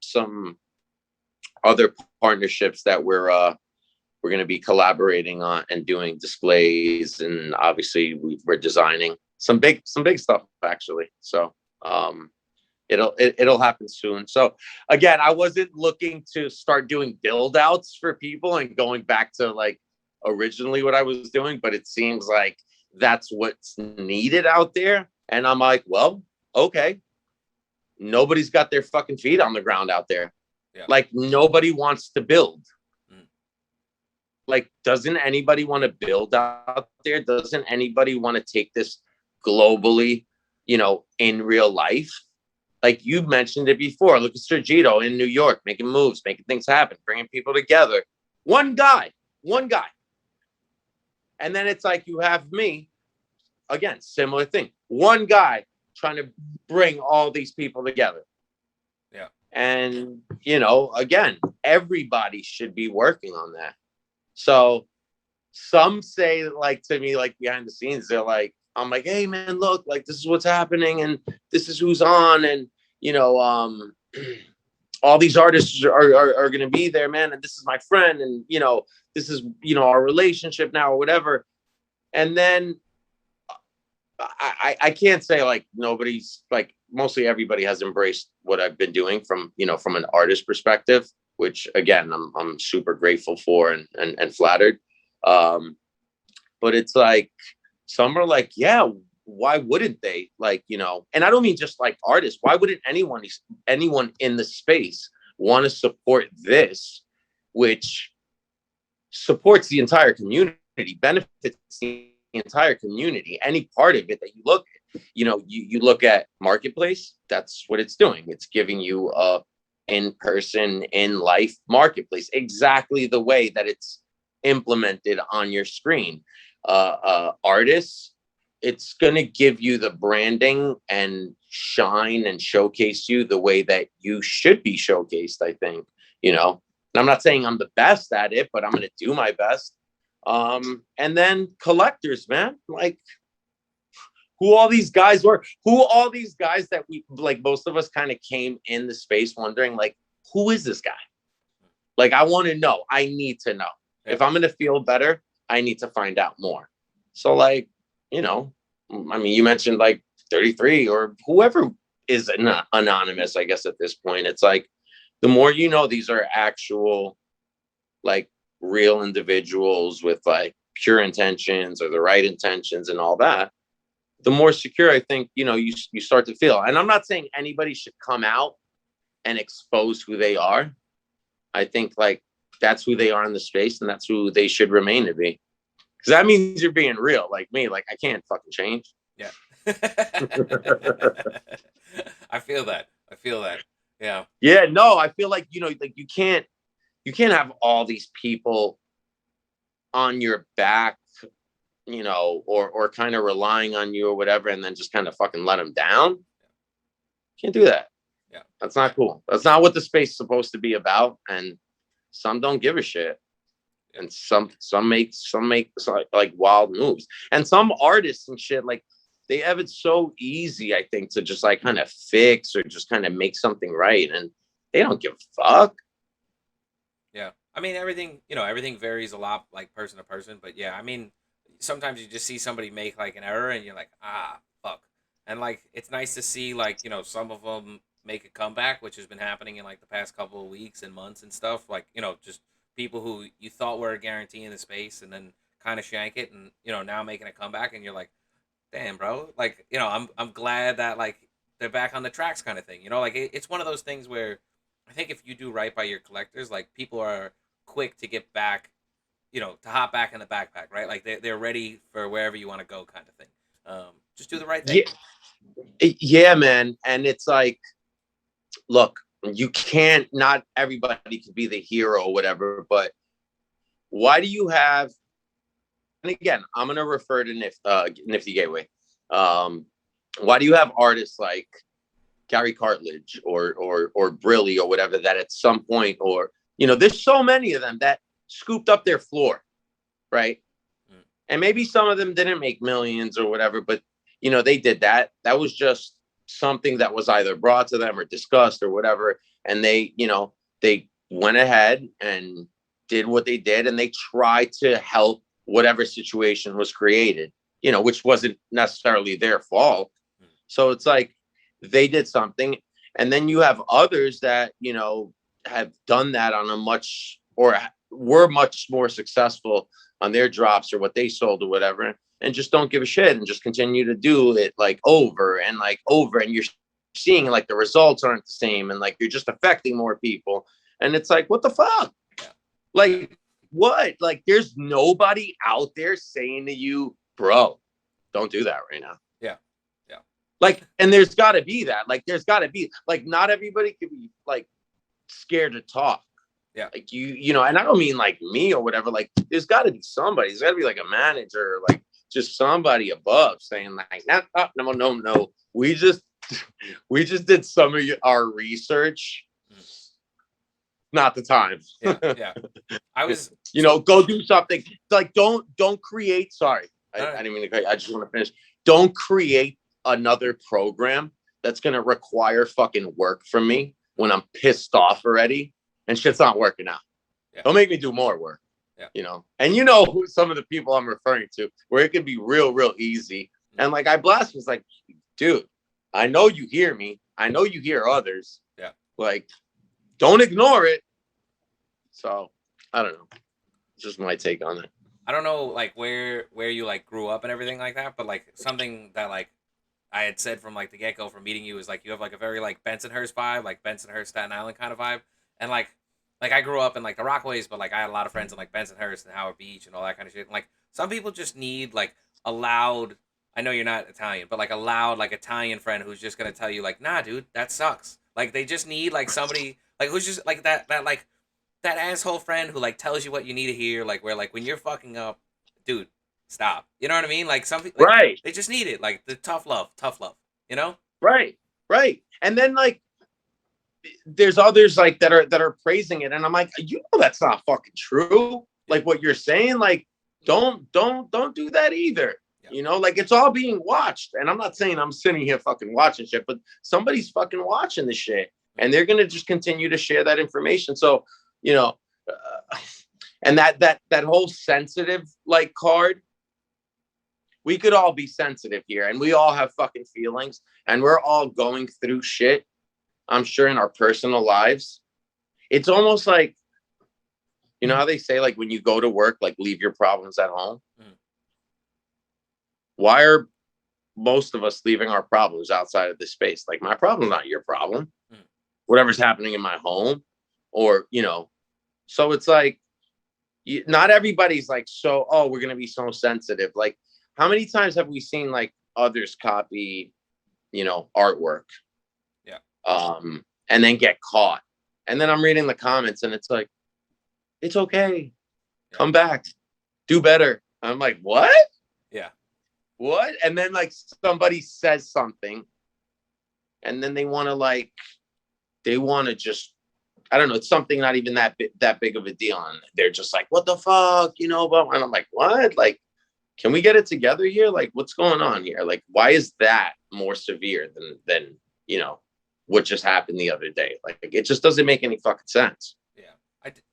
other partnerships that we're going to be collaborating on and doing displays, and obviously we're designing some big stuff actually. So it'll happen soon. So again, I wasn't looking to start doing build outs for people and going back to like originally what I was doing, but it seems like that's what's needed out there. And I'm like, well, okay, nobody's got their fucking feet on the ground out there. Yeah. Like nobody wants to build. Like, doesn't anybody want to build out there? Doesn't anybody want to take this globally, in real life? Like you mentioned it before. Look at Sergito in New York, making moves, making things happen, bringing people together. One guy. And then it's like you have me, again, similar thing. One guy trying to bring all these people together. Yeah. And, again, everybody should be working on that. So some say like to me, like behind the scenes, they're like, I'm like, hey man, look, like this is what's happening and this is who's on. And, all these artists are going to be there, man. And this is my friend. And, this is, our relationship now or whatever. And then I can't say like nobody's like, mostly everybody has embraced what I've been doing from an artist perspective, which again, I'm super grateful for and flattered. But it's like, some are like, yeah, why wouldn't they? Like, and I don't mean just like artists. Why wouldn't anyone in the space want to support this, which supports the entire community, benefits the entire community, any part of it that you look at, you look at marketplace, that's what it's doing. It's giving you a in-person, in life marketplace, exactly the way that it's implemented on your screen. Artists, it's going to give you the branding and shine and showcase you the way that you should be showcased, I think. And I'm not saying I'm the best at it, but I'm going to do my best. And then collectors, man, like who all these guys that we, like, most of us kind of came in the space wondering, like, who is this guy? Like, I want to know. I need to know. Yeah. If I'm going to feel better, I need to find out more. So, like, I mean, you mentioned like 33 or whoever is anonymous, I guess, at this point. It's like, the more these are actual, like, real individuals with like pure intentions or the right intentions and all that, the more secure I think, you start to feel. And I'm not saying anybody should come out and expose who they are. I think, like, that's who they are in the space, and that's who they should remain to be. Because that means you're being real, like me. Like, I can't fucking change. Yeah. I feel that. Yeah. Yeah, no, I feel like, like you can't have all these people on your back, or kind of relying on you or whatever, and then just kind of fucking let them down. Can't do that. Yeah. That's not cool. That's not what the space is supposed to be about. And some don't give a shit. And some make like wild moves. And some artists and shit, like, they have it so easy, I think, to just like kind of fix or just kind of make something right. And they don't give a fuck. Yeah. I mean, everything varies a lot, like, person to person. But yeah, I mean, sometimes you just see somebody make like an error and you're like, fuck. And like, it's nice to see, like, some of them make a comeback, which has been happening in like the past couple of weeks and months and stuff. Like, just people who you thought were a guarantee in the space and then kind of shank it and, now making a comeback, and you're like, damn, bro. Like, I'm glad that, like, they're back on the tracks kind of thing. Like, it's one of those things where I think if you do right by your collectors, like, people are quick to get back, to hop back in the backpack, right? Like, they're ready for wherever you want to go kind of thing. Just do the right thing. Yeah, man. And it's like, look, you can't, not everybody can be the hero or whatever, but why do you have, and again, I'm going to refer to Nifty Gateway. Why do you have artists like Gary Cartledge or Brilly or whatever that at some point, or, there's so many of them that scooped up their floor, right? And maybe some of them didn't make millions or whatever, but, they did that. That was just something that was either brought to them or discussed or whatever. And they went ahead and did what they did, and they tried to help whatever situation was created, which wasn't necessarily their fault. So it's like, they did something. And then you have others that, have done that on a much, or were much more successful on their drops or what they sold or whatever, and just don't give a shit and just continue to do it like over and like over. And you're seeing like the results aren't the same, and like you're just affecting more people. And it's like, what the fuck? Like, what? Like, there's nobody out there saying to you, bro, don't do that right now. Yeah. Like, and there's got to be that. Like, there's got to be, like, not everybody can be like scared to talk. Yeah. Like, and I don't mean like me or whatever. Like, there's got to be somebody. There's got to be like a manager, or like just somebody above saying like, no. We just did some of our research. Not the time. Yeah. I was, go do something. Like, don't create. Sorry, I didn't mean to create. I just want to finish. Don't create another program that's gonna require fucking work from me when I'm pissed off already and shit's not working out. Yeah. Don't make me do more work. Yeah. And who some of the people I'm referring to, where it can be real easy. And like, I blast was like, dude, I know you hear me. I know you hear others. Yeah. Like, don't ignore it. So I don't know. It's just my take on it. I don't know, like, where you like grew up and everything like that, but like something that like I had said from like the get-go from meeting you is like, you have like a very like Bensonhurst vibe, like Bensonhurst, Staten Island kind of vibe. And like I grew up in like the Rockaways, but like I had a lot of friends in like Bensonhurst and Howard Beach and all that kind of shit. And like, some people just need like a loud, I know you're not Italian, but like a loud like Italian friend who's just gonna tell you like, nah, dude, that sucks. Like they just need like somebody like who's just like that like that asshole friend who like tells you what you need to hear, like where like when you're fucking up, dude, stop. You know what I mean? Like something like Right, they just need it, like the tough love. You know? right, right. And then like there's others like that are praising it, and I'm like, you know, that's not fucking true. Like what you're saying, like don't do that either. Yeah. You know, like it's all being watched, and I'm not saying I'm sitting here fucking watching shit, but somebody's fucking watching the shit, and they're gonna just continue to share that information. So, you know, and that whole sensitive like card, we could all be sensitive here, and we all have fucking feelings, and we're all going through shit, I'm sure, in our personal lives. It's almost like, you know how they say, like, when you go to work, like, leave your problems at home? Mm. Why are most of us leaving our problems outside of this space? Like, my problem's not your problem. Mm. Whatever's happening in my home, or, you know, so it's like, not everybody's like, so, oh, we're going to be so sensitive. Like, how many times have we seen, like, others copy, you know, artwork? Yeah. And then get caught. And then I'm reading the comments, and it's like, it's okay. Come back. Do better. I'm like, what? Yeah. What? And then like somebody says something, and then they want to just, I don't know, it's something not even that big of a deal. And they're just like, what the fuck, you know? But and I'm like, what? Like, can we get it together here? Like, what's going on here? Like, why is that more severe than you know, what just happened the other day? Like, it just doesn't make any fucking sense.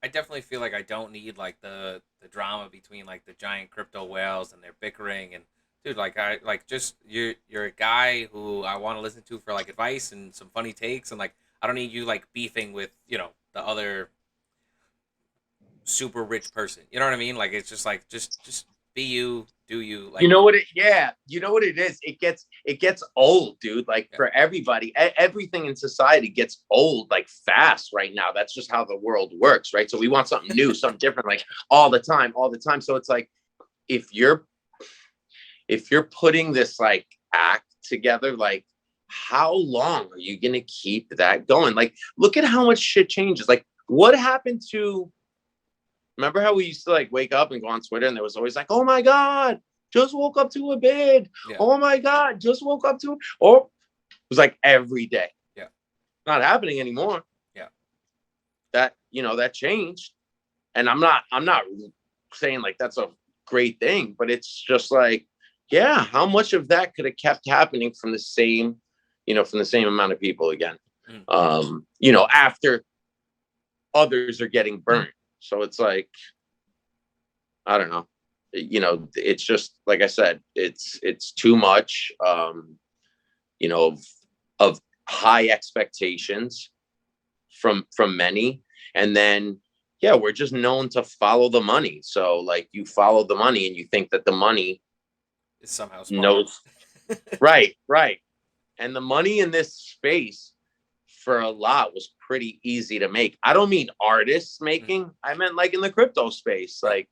I definitely feel like I don't need like the drama between like the giant crypto whales and their bickering. And dude, like I like just you're a guy who I want to listen to for like advice and some funny takes, and like I don't need you like beefing with, you know, the other super rich person. You know what I mean? Like it's just like just be you, do you, like, You know what you know what it is? It gets old, dude. Like for everybody, everything in society gets old like fast right now. That's just how the world works, right? So we want something new, something different, like all the time, all the time. So it's like if you're putting this like act together, like how long are you gonna keep that going? Like look at how much shit changes. Like what happened to, remember how we used to like wake up and go on Twitter, and there was always like, oh my God, just woke up to a bid. Yeah. Oh my God, just woke up to, or it was like every day. Yeah. Not happening anymore. Yeah. That, you know, that changed. And I'm not saying like that's a great thing, but it's just like, yeah, how much of that could have kept happening from the same, you know, from the same amount of people again? You know, after others are getting burnt. So it's like, I don't know, you know, it's just, like I said, it's too much, you know, of high expectations from many. And then, yeah, we're just known to follow the money. So like you follow the money and you think that the money is somehow smart. knows. Right. And the money in this space for a lot was pretty easy to make. I don't mean artists making. I meant like in the crypto space, like,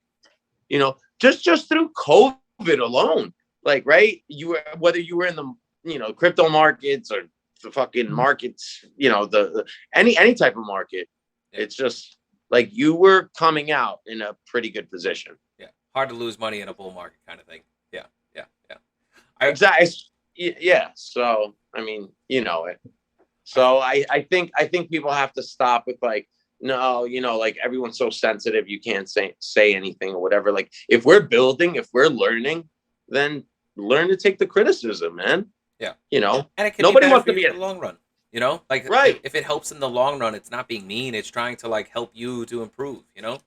you know, just through COVID alone, like, right. Whether you were in the, you know, crypto markets or the fucking markets, you know, the any type of market, it's just like you were coming out in a pretty good position. Yeah. Hard to lose money in a bull market kind of thing. Yeah. Exactly. Yeah. So, I mean, you know it. So I think people have to stop with like, no, you know, like everyone's so sensitive, you can't say anything or whatever. Like if we're building, if we're learning, then learn to take the criticism, man. Yeah. You know, and it can nobody wants to be in the long run. You know, like right. If it helps in the long run, it's not being mean. It's trying to like help you to improve. You know.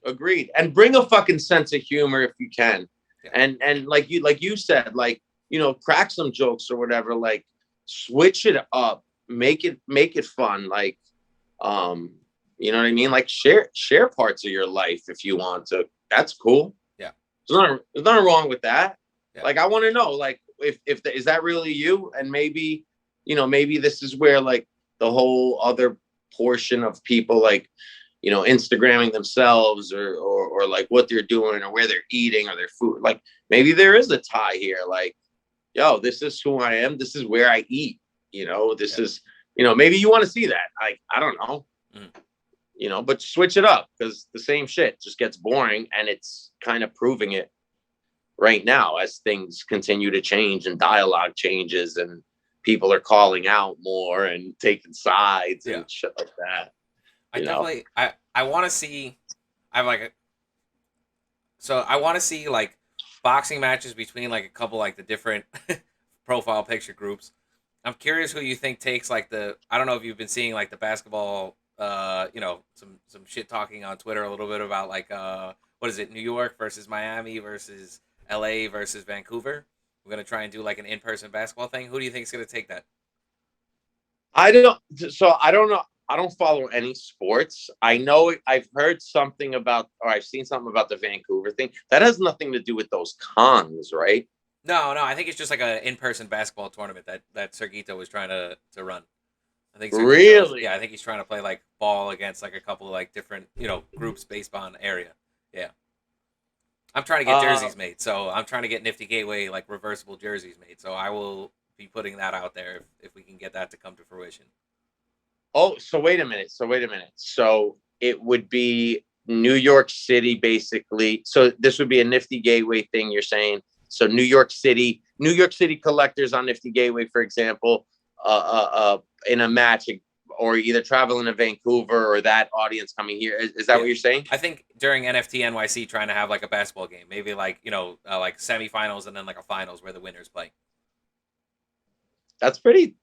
Agreed. And bring a fucking sense of humor if you can. Yeah. And like you said, like, you know, crack some jokes or whatever. Like switch it up, make it fun. Like, you know what I mean? Like share parts of your life if you want to. That's cool. Yeah. There's nothing wrong with that. Yeah. Like I want to know, like, if is that really you? And maybe, you know, maybe this is where like the whole other portion of people like, Instagramming themselves or like what they're doing or where they're eating or their food. Like maybe there is a tie here. Like, yo, this is who I am. This is where I eat. This is, maybe you want to see that. Like, I don't know, but switch it up because the same shit just gets boring, and it's kind of proving it right now as things continue to change and dialogue changes and people are calling out more and taking sides and shit like that. I want to see. I want to see like boxing matches between like a couple like the different profile picture groups. I'm curious who you think takes like I don't know if you've been seeing like the basketball, some shit talking on Twitter a little bit about like what is it, New York versus Miami versus LA versus Vancouver. We're gonna try and do like an in-person basketball thing. Who do you think is gonna take that? I don't know. I don't follow any sports. I know I've heard something about, or I've seen something about the Vancouver thing. That has nothing to do with those cons, right? No, I think it's just like an in-person basketball tournament that Sergito was trying to run. I think really, I think he's trying to play like ball against like a couple of like different groups based on area. Yeah, I'm trying to get jerseys made, so I'm trying to get Nifty Gateway like reversible jerseys made. So I will be putting that out there if we can get that to come to fruition. Oh, so wait a minute. So it would be New York City, basically. So this would be a Nifty Gateway thing, you're saying. So New York City collectors on Nifty Gateway, for example, in a match, or either traveling to Vancouver or that audience coming here. Is that what you're saying? I think during NFT NYC, trying to have like a basketball game, maybe like like semifinals and then like a finals where the winners play. That's pretty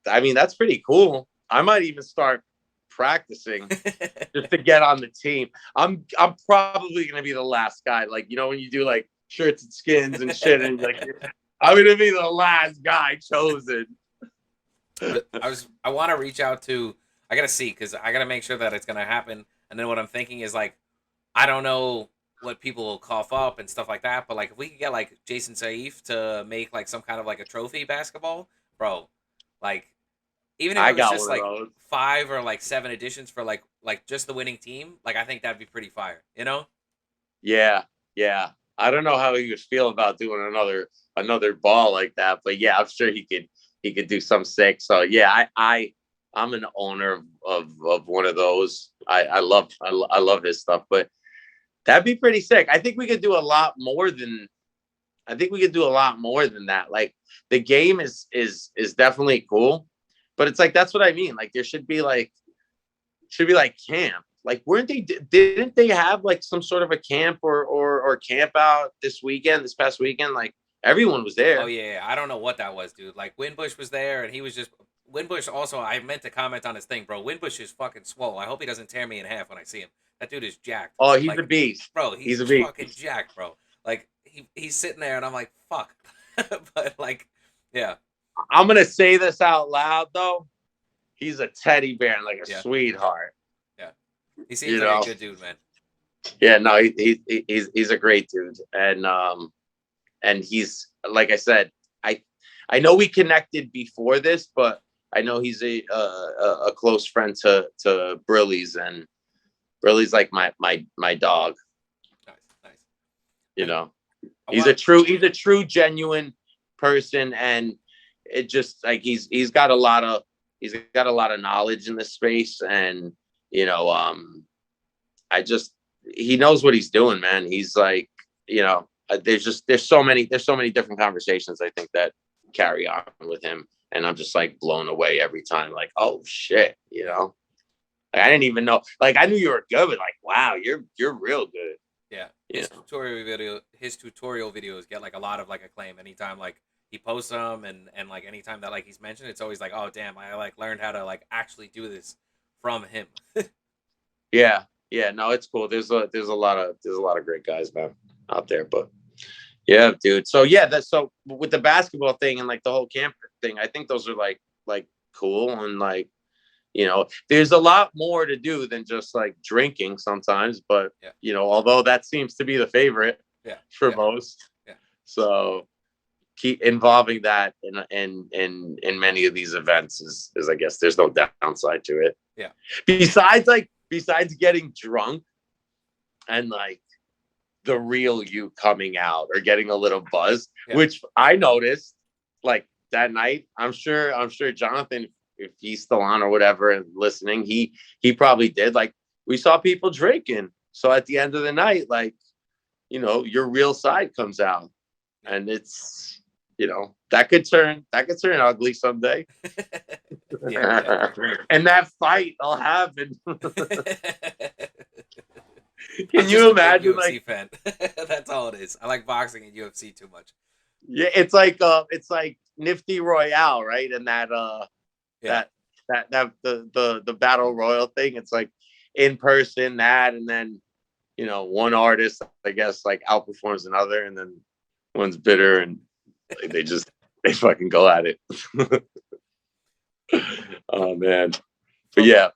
cool. I might even start practicing just to get on the team. I'm probably gonna be the last guy. Like, when you do like shirts and skins and shit, and like I'm gonna be the last guy chosen. But I want to reach out to. I gotta see because I gotta make sure that it's gonna happen. And then what I'm thinking is like, I don't know what people will cough up and stuff like that, but like if we could get like Jason Saif to make like some kind of like a trophy basketball, bro, like. Even if it was just like 5 or like 7 editions for like just the winning team, like I think that'd be pretty fire, Yeah. I don't know how he would feel about doing another ball like that, but yeah, I'm sure he could do some sick. So yeah, I'm an owner of one of those. I love his stuff, but that'd be pretty sick. I think we could do a lot more than that. Like the game is definitely cool. But it's like, that's what I mean. Like there should be like camp. Like didn't they have like some sort of a camp or camp out this past weekend? Like everyone was there. Oh yeah. I don't know what that was, dude. Like Winbush was there and he was just Winbush also, I meant to comment on his thing, bro. Winbush is fucking swole. I hope he doesn't tear me in half when I see him. That dude is jacked. Oh, he's a beast. Bro, he's a beast. Fucking jacked, bro. Like he's sitting there and I'm like, fuck. But like, yeah. I'm gonna say this out loud though. He's a teddy bear and like a sweetheart. Yeah, he seems like a good dude, man. Yeah, no, he's a great dude, and he's, like I said, I know we connected before this, but I know he's a close friend to Brillies, and Brillies like my dog. Nice. He's a true genuine person, and it just like he's got a lot of knowledge in this space, and he knows what he's doing, man. He's like, there's so many different conversations I think that carry on with him, and I'm just like blown away every time. Like, oh shit, like, I didn't even know. Like, I knew you were good, but like, wow, you're real good. Yeah, his tutorial videos get like a lot of like acclaim anytime like he posts them, and like anytime that like he's mentioned, it's always like, oh damn, I like learned how to like actually do this from him. Yeah, no, it's cool. There's a lot of great guys, man, out there. But yeah, dude. So yeah, so with the basketball thing and like the whole camp thing, I think those are like cool, and like there's a lot more to do than just like drinking sometimes. But although that seems to be the favorite for most, so keep involving that in many of these events is I guess there's no downside to it. Yeah. Besides like besides getting drunk and like the real you coming out or getting a little buzzed, Yeah. which I noticed like that night. I'm sure Jonathan, if he's still on or whatever and listening, he probably did. Like we saw people drinking. So at the end of the night, like, you know, your real side comes out. And it's, you know, that could turn ugly someday. Yeah. And that fight will happen. I'm Can just you a big imagine UFC like fan. That's all it is. I like boxing and UFC too much. yeah, it's like Nifty Royale, right? And that Yeah. the battle royal thing. It's like in person that, and then you know one artist I guess like outperforms another, and then one's bitter and like, they fucking go at it. Oh man, but From yeah.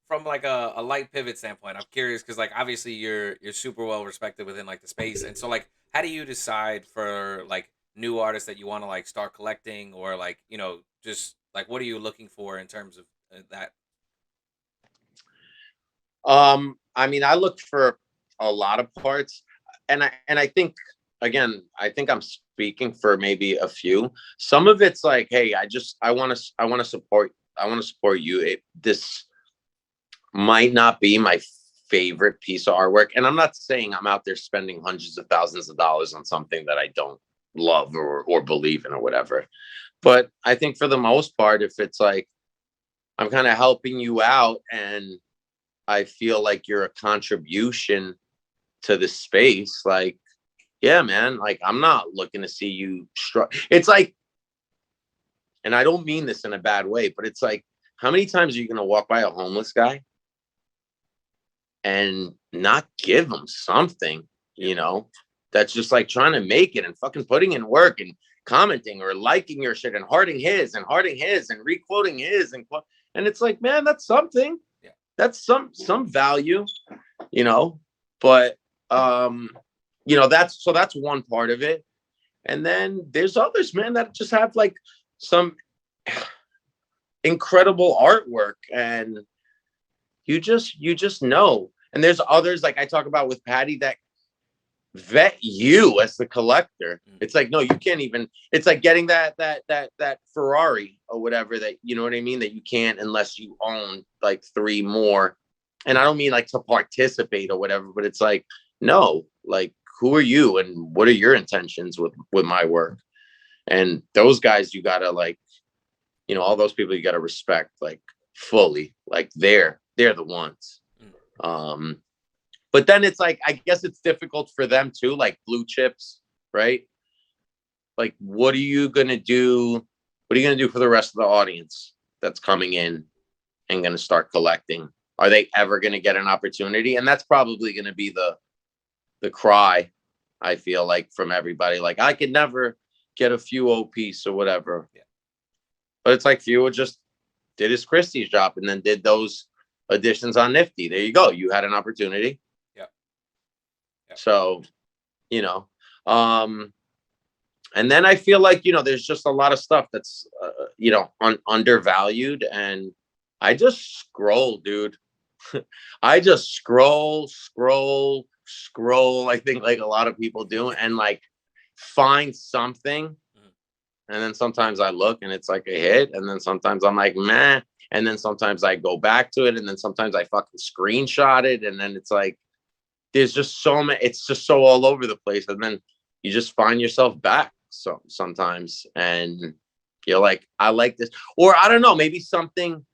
from like a light pivot standpoint, I'm curious because like obviously you're super well respected within like the space, and so like how do you decide for like new artists that you want to like start collecting or like just like what are you looking for in terms of that? I mean, I look for a lot of parts, and I think again, I think I'm speaking for maybe a few. Some of it's like, hey, I want to support you. This might not be my favorite piece of artwork, and I'm not saying I'm out there spending hundreds of thousands of dollars on something that I don't love or believe in or whatever. But I think for the most part, if it's like I'm kind of helping you out and I feel like you're a contribution to the space. Like, yeah, man, like I'm not looking to see you It's like, and I don't mean this in a bad way, but it's like, how many times are you going to walk by a homeless guy and not give him something, you know, that's just like trying to make it and fucking putting in work and commenting or liking your shit and hearting his and requoting his and it's like, man, that's something. Yeah. That's some value, you know, but you know, that's one part of it. And then there's others, man, that just have like some incredible artwork and you just know. And there's others like I talk about with Patty that vet you as the collector. It's like, no, you can't even, it's like getting that Ferrari or whatever that, you know what I mean? That you can't unless you own like 3 more. And I don't mean like to participate or whatever, but it's like, no, like who are you and what are your intentions with my work? And those guys, you gotta like, you know, all those people you gotta respect like fully, like they're the ones. But then it's like, I guess it's difficult for them too, like blue chips, right? Like, what are you going to do? What are you going to do for the rest of the audience that's coming in and going to start collecting? Are they ever going to get an opportunity? And that's probably going to be the cry, I feel like, from everybody. Like, I could never get a Fuo piece or whatever. Yeah. But it's like Fuo just did his Christie's drop and then did those additions on Nifty. There you go. You had an opportunity. So, you know, and then I feel like, you know, there's just a lot of stuff that's, you know, undervalued. And I just scroll, dude. I just scroll. I think like a lot of people do and like find something. And then sometimes I look and it's like a hit. And then sometimes I'm like, meh. And then sometimes I go back to it. And then sometimes I fucking screenshot it. And then it's like, there's just so many, it's just so all over the place. And then you just find yourself back sometimes and you're like, I like this. Or I don't know, maybe something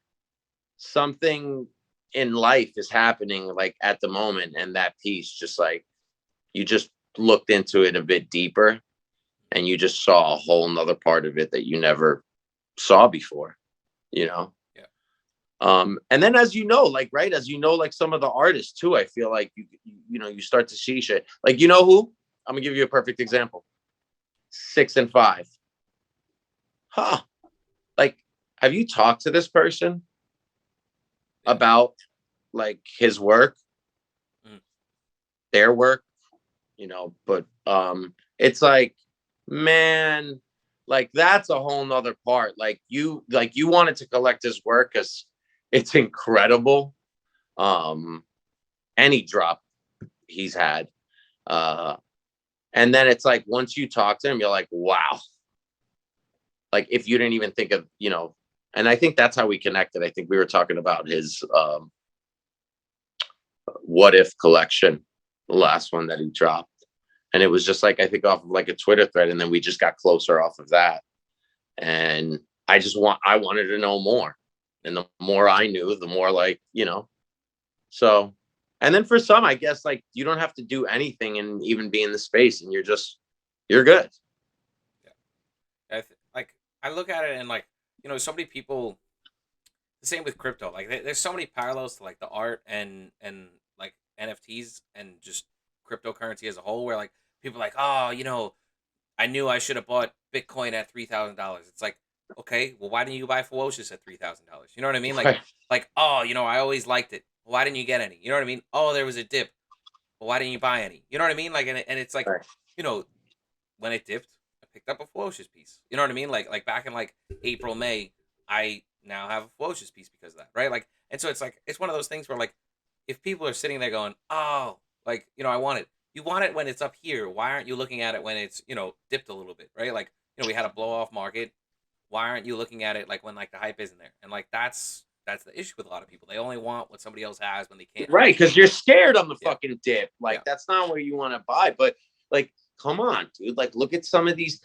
in life is happening like at the moment. And that piece just like, you just looked into it a bit deeper and you just saw a whole nother part of it that you never saw before, you know? And then as you know, like, right, as you know, like some of the artists too, I feel like you know, you start to see shit. Like, you know who? I'm gonna give you a perfect example. 6 and 5. Huh. Like, have you talked to this person about like his work, their work, you know, but it's like, man, like that's a whole nother part. Like you wanted to collect his work because it's incredible, any drop he's had. And then it's like, once you talk to him, you're like, wow. Like, if you didn't even think of, and I think that's how we connected. I think we were talking about his What If collection, the last one that he dropped. And it was just like, I think off of like a Twitter thread. And then we just got closer off of that. And I wanted to know more. And the more I knew, the more like, so, and then for some, I guess, like, you don't have to do anything and even be in the space, and you're good. Yeah. Like, I look at it and like, so many people, the same with crypto. Like, there's so many parallels to like the art and like NFTs and just cryptocurrency as a whole, where like people are like, oh, I knew I should have bought Bitcoin at $3,000. It's like, okay, well, why didn't you buy Ferocious at $3,000? You know what I mean? Like, oh, I always liked it. Why didn't you get any? You know what I mean? Oh, there was a dip. Well, why didn't you buy any? You know what I mean? Like, and it's like, Right. when it dipped, I picked up a Ferocious piece. You know what I mean? Like back in like April, May, I now have a Ferocious piece because of that, right? Like, and so it's like, it's one of those things where like, if people are sitting there going, oh, like, I want it. You want it when it's up here. Why aren't you looking at it when it's, dipped a little bit, right? Like, we had a blow off market. Why aren't you looking at it like when like the hype isn't there? And like that's the issue with a lot of people. They only want what somebody else has when they can't. Right, because you're scared on the Yeah. fucking dip. Like, Yeah. that's not where you want to buy. But like, come on, dude. Like, look at some of these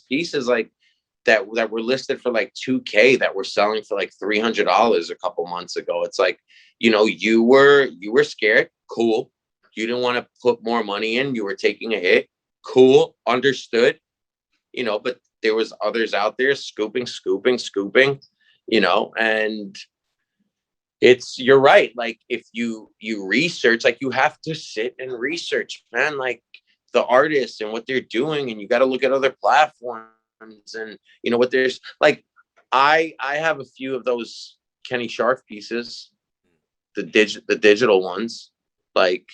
pieces, like that were listed for like 2K, that were selling for like $300 a couple months ago. It's like, you were scared. Cool. You didn't want to put more money in. You were taking a hit. Cool. Understood. But there was others out there scooping, and you're right. Like, if you research, like, you have to sit and research, man, like the artists and what they're doing, and you got to look at other platforms, and what there's like. I have a few of those Kenny Sharp pieces, the digital ones. Like,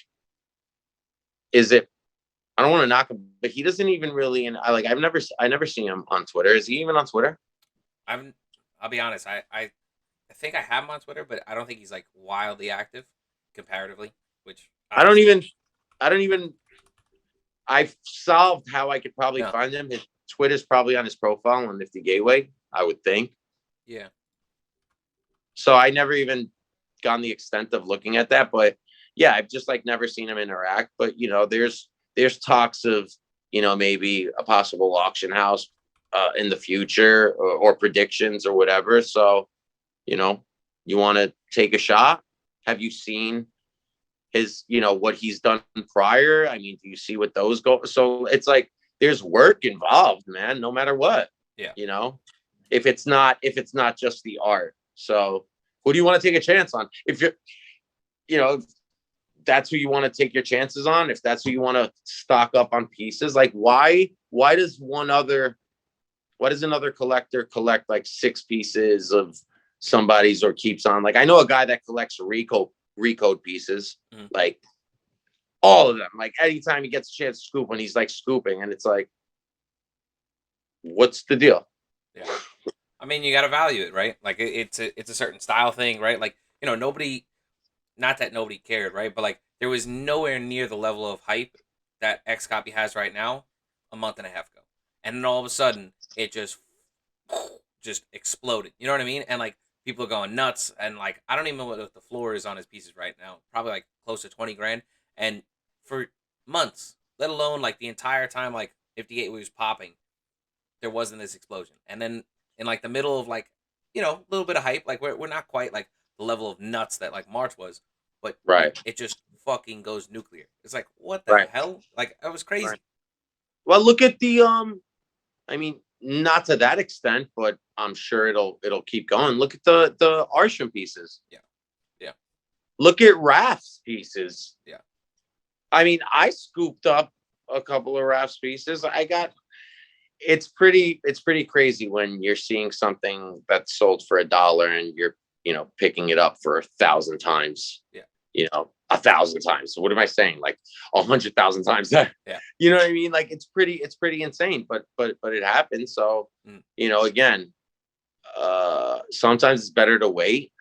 is it? I don't want to knock him, but he doesn't even really. And I never seen him on Twitter. Is he even on Twitter? I'll be honest. I think I have him on Twitter, but I don't think he's like wildly active comparatively. Which I don't obviously, even. I've solved how I could probably no, find him. His Twitter's probably on his profile on Nifty Gateway, I would think. yeah, So I never even gone the extent of looking at that. But yeah, I've just like never seen him interact. But there's talks of maybe a possible auction house in the future, or predictions or whatever. So you want to take a shot? Have you seen his what he's done prior? I mean, do you see what those go? So it's like, there's work involved, man, no matter what. yeah. If it's not just the art. So who do you want to take a chance on? If you're if that's who you want to take your chances on, if that's who you want to stock up on pieces, like, why does another collector collect like 6 pieces of somebody's, or keeps on? Like, I know a guy that collects recode pieces, like all of them. Like, anytime he gets a chance to scoop, when he's like scooping, and it's like, what's the deal? Yeah. I mean, you got to value it, right? Like, it's a certain style thing, right? Like, nobody, not that nobody cared, right? But like, there was nowhere near the level of hype that X Copy has right now a month and a half ago. And then all of a sudden, it just exploded. You know what I mean? And like, people are going nuts. And like, I don't even know what the floor is on his pieces right now. Probably like close to 20 grand. And for months, let alone like the entire time, like 58 was popping, there wasn't this explosion. And then in like the middle of like, a little bit of hype, like we're not quite like the level of nuts that like March was, but Right. it just fucking goes nuclear. It's like, what the Right. hell? Like, that was crazy. Right. Well, look at the I mean, not to that extent, but I'm sure it'll keep going. Look at the Arsham pieces. Yeah. Yeah. Look at Raph's pieces. Yeah. I mean, I scooped up a couple of Raph's pieces. It's pretty crazy when you're seeing something that's sold for $1 and you're picking it up for 1,000 times. Yeah. 1,000 times. So what am I saying? Like 100,000 times that. Yeah. You know what I mean? Like, it's pretty insane, but it happens. So again, sometimes it's better to wait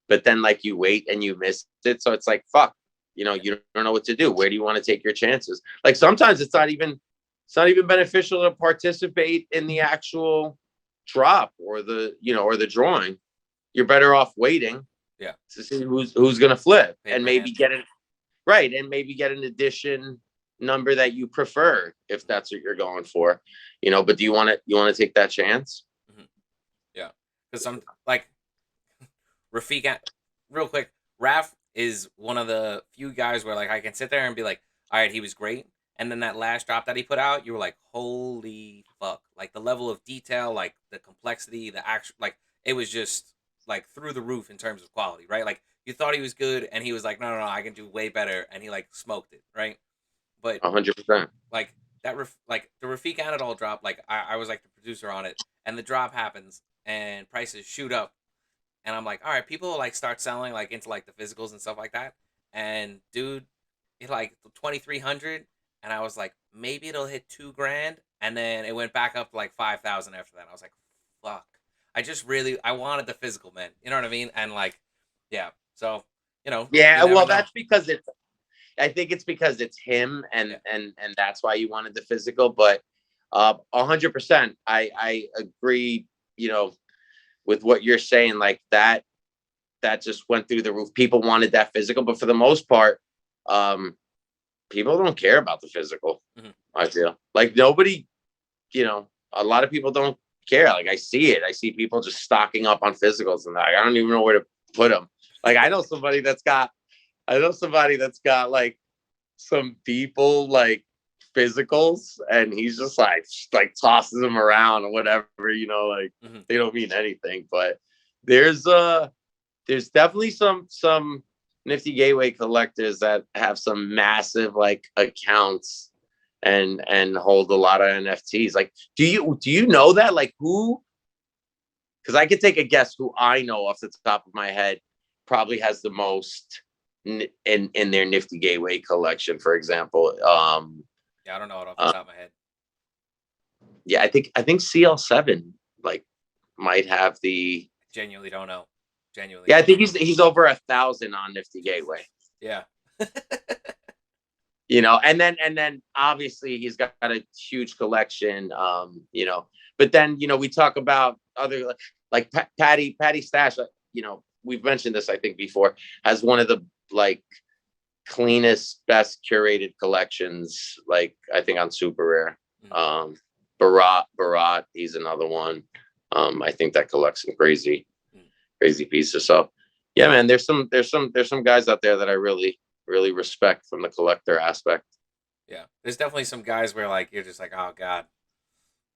but then like you wait and you miss it. So it's like, fuck, you know, you don't know what to do. Where do you want to take your chances? Like sometimes it's not even beneficial to participate in the actual drop or the, you know, or the drawing. You're better off waiting to see who's going to flip and maybe get it right. And maybe get an addition number that you prefer if that's what you're going for, you know, but do you want to take that chance? Mm-hmm. Yeah. Cause I'm like, Rafik, real quick, Raf is one of the few guys where like I can sit there and be like, all right, he was great. And then that last drop that he put out, you were like, holy fuck. Like the level of detail, like the complexity, the actual, like it was just like through the roof in terms of quality, right? Like you thought he was good and he was like, no, I can do way better. And he like smoked it, right? But 100%. like that, like the Rafik Anadol drop, like I was like the producer on it and the drop happens and prices shoot up and I'm like, all right, people like start selling like into like the physicals and stuff like that. And dude, it like 2,300, and I was like, maybe it'll hit $2,000, and then it went back up to like 5,000 after that. I was like, fuck. I wanted the physical, man. You know what I mean? And like, yeah. So you know, Yeah, you never well, know. that's because I think it's because it's him, and Yeah. and that's why you wanted the physical. But 100%, I agree. You know, with what you're saying, like that just went through the roof. People wanted that physical, but for the most part, um, people don't care about the physical. Mm-hmm. I feel like nobody, you know, a lot of people don't care. Like I see it. I see people just stocking up on physicals, and I don't even know where to put them. Like I know somebody that's got like some people like physicals, and he's just like tosses them around or whatever, you know, like Mm-hmm. they don't mean anything. But there's there's definitely some Nifty Gateway collectors that have some massive like accounts and hold a lot of NFTs. Like, do you know that? Like who? Because I could take a guess who I know off the top of my head probably has the most in their Nifty Gateway collection, for example. Yeah, I don't know it off the top of my head. Yeah, I think CL7 like might have the. I genuinely don't know. Genuinely. Yeah, I think he's over 1,000 on Nifty Gateway. Yeah. You know, and then obviously he's got a huge collection. You know, but then you know we talk about other like Patty Stash. You know, we've mentioned this I think before. Has one of the like cleanest, best curated collections. Like I think on Super Rare. Mm-hmm. Barat, he's another one. I think that collects some crazy pieces. So yeah, man, there's some guys out there that I really respect from the collector aspect. Yeah, there's definitely some guys where like you're just like, oh god,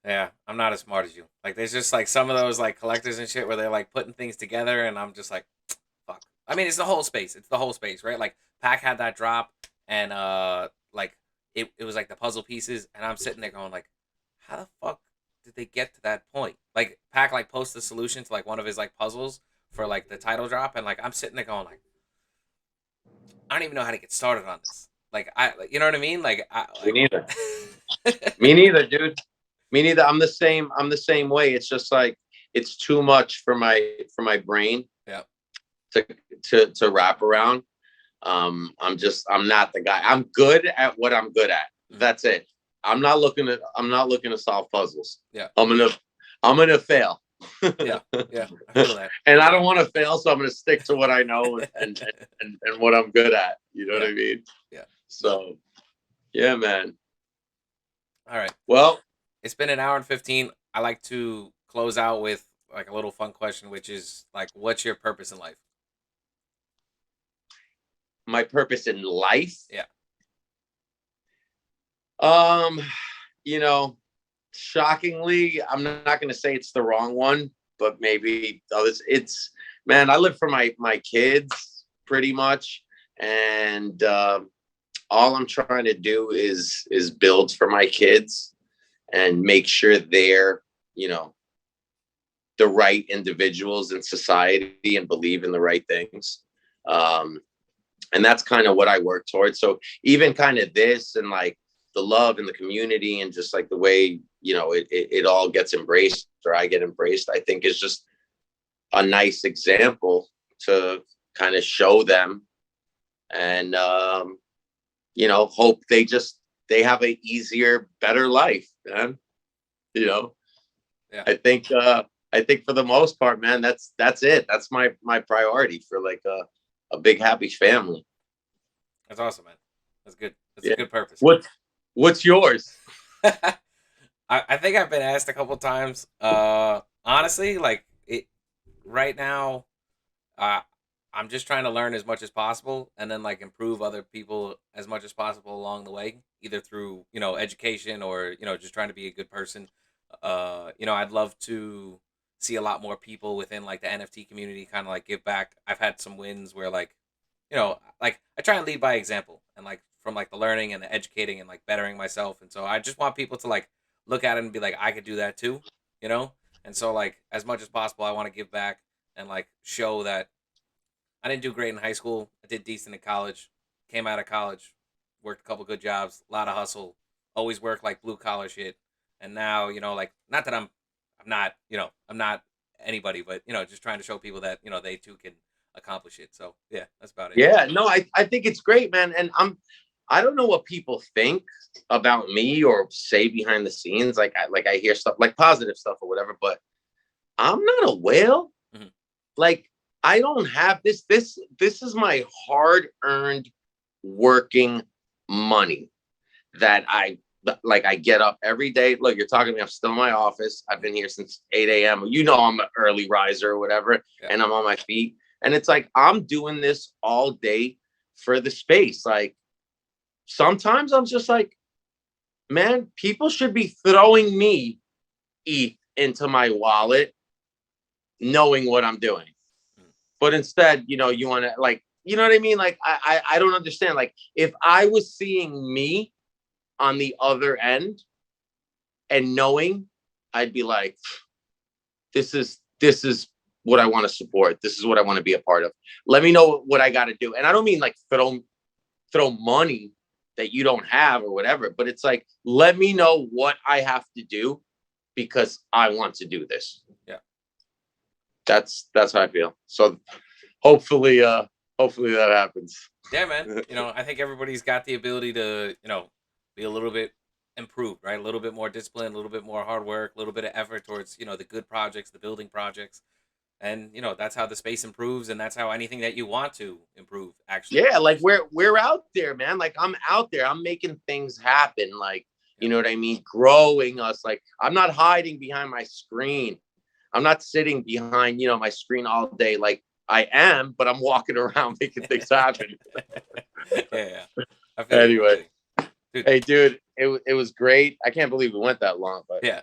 yeah, I'm not as smart as you. Like there's just like some of those like collectors and shit where they're like putting things together, and I'm just like, fuck. I mean, it's the whole space. It's the whole space, right? Like Pac had that drop, and like it was like the puzzle pieces, and I'm sitting there going like, how the fuck did they get to that point? Like Pac like posts the solution to like one of his like puzzles for like the title drop, and like I'm sitting there going like, I don't even know how to get started on this. Like you know what I mean? Like Me neither. Me neither, dude. Me neither. I'm the same. I'm the same way. It's just like it's too much for my brain. Yeah. To wrap around. I'm not the guy. I'm good at what I'm good at. That's it. I'm not looking to solve puzzles. Yeah. I'm gonna fail. Yeah. I feel that. And I don't want to fail, so I'm gonna stick to what I know and what I'm good at. You know what I mean? Yeah. So yeah, man. All right. Well, it's been an hour and 15. I like to close out with like a little fun question, which is like, what's your purpose in life? My purpose in life? Yeah. You know, shockingly, I'm not going to say it's the wrong one, but maybe others. It's man, I live for my kids pretty much, and all I'm trying to do is build for my kids and make sure they're, you know, the right individuals in society and believe in the right things. And that's kind of what I work towards. So even kind of this and like the love and the community and just like the way, you know, it all gets embraced or I get embraced, I think is just a nice example to kind of show them, and hope they have a easier, better life, man. Yeah. I think for the most part, man, that's it. That's my priority for like a big happy family. That's awesome, man. That's good. That's a good purpose. What's yours? I think I've been asked a couple times. Honestly, like right now, I'm just trying to learn as much as possible, and then like improve other people as much as possible along the way, either through education or just trying to be a good person. I'd love to see a lot more people within like the NFT community kind of like give back. I've had some wins where like I try and lead by example, and like from like the learning and the educating and like bettering myself. And so I just want people to like look at it and be like, I could do that too, you know? And so like as much as possible, I want to give back and like show that I didn't do great in high school. I did decent in college. Came out of college, worked a couple good jobs, a lot of hustle, always worked like blue collar shit. And now, like not that I'm not anybody, but just trying to show people that, they too can accomplish it. So yeah, that's about it. Yeah, no, I think it's great, man. And I don't know what people think about me or say behind the scenes. Like I hear stuff like positive stuff or whatever, but I'm not a whale. Mhm. Like I don't have this is my hard-earned working money that I get up every day. Look, you're talking to me. I'm still in my office. I've been here since 8 a.m. I'm an early riser or whatever, and I'm on my feet. And it's like I'm doing this all day for the space. Like sometimes I'm just like, man, people should be throwing me ETH into my wallet, knowing what I'm doing. But instead, you want to like, you know what I mean? Like I don't understand. Like if I was seeing me on the other end and knowing, I'd be like, this is what I want to support. This is what I want to be a part of. Let me know what I got to do. And I don't mean like throw money that you don't have or whatever, but it's like, let me know what I have to do because I want to do this. Yeah. That's how I feel. So hopefully that happens. Yeah, man. I think everybody's got the ability to, be a little bit improved, right? A little bit more discipline, a little bit more hard work, a little bit of effort towards, the good projects, the building projects. And, that's how the space improves, and that's how anything that you want to improve actually. Yeah, like we're out there, man. Like I'm out there. I'm making things happen. Like, you know what I mean? Growing us. Like I'm not hiding behind my screen. I'm not sitting behind, my screen all day. Like I am, but I'm walking around making things happen. Yeah. Anyway. Dude. Hey, dude, it was great. I can't believe we went that long, but yeah.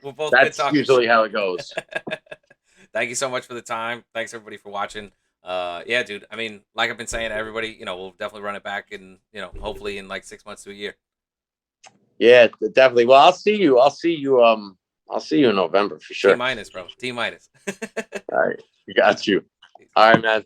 We'll both that's usually how it goes. Thank you so much for the time. Thanks everybody for watching. Yeah, dude. I mean, like I've been saying to everybody, we'll definitely run it back in, hopefully in like 6 months to a year. Yeah, definitely. Well, I'll see you in November for sure. T-, bro. T-. All right. Got you. All right, man.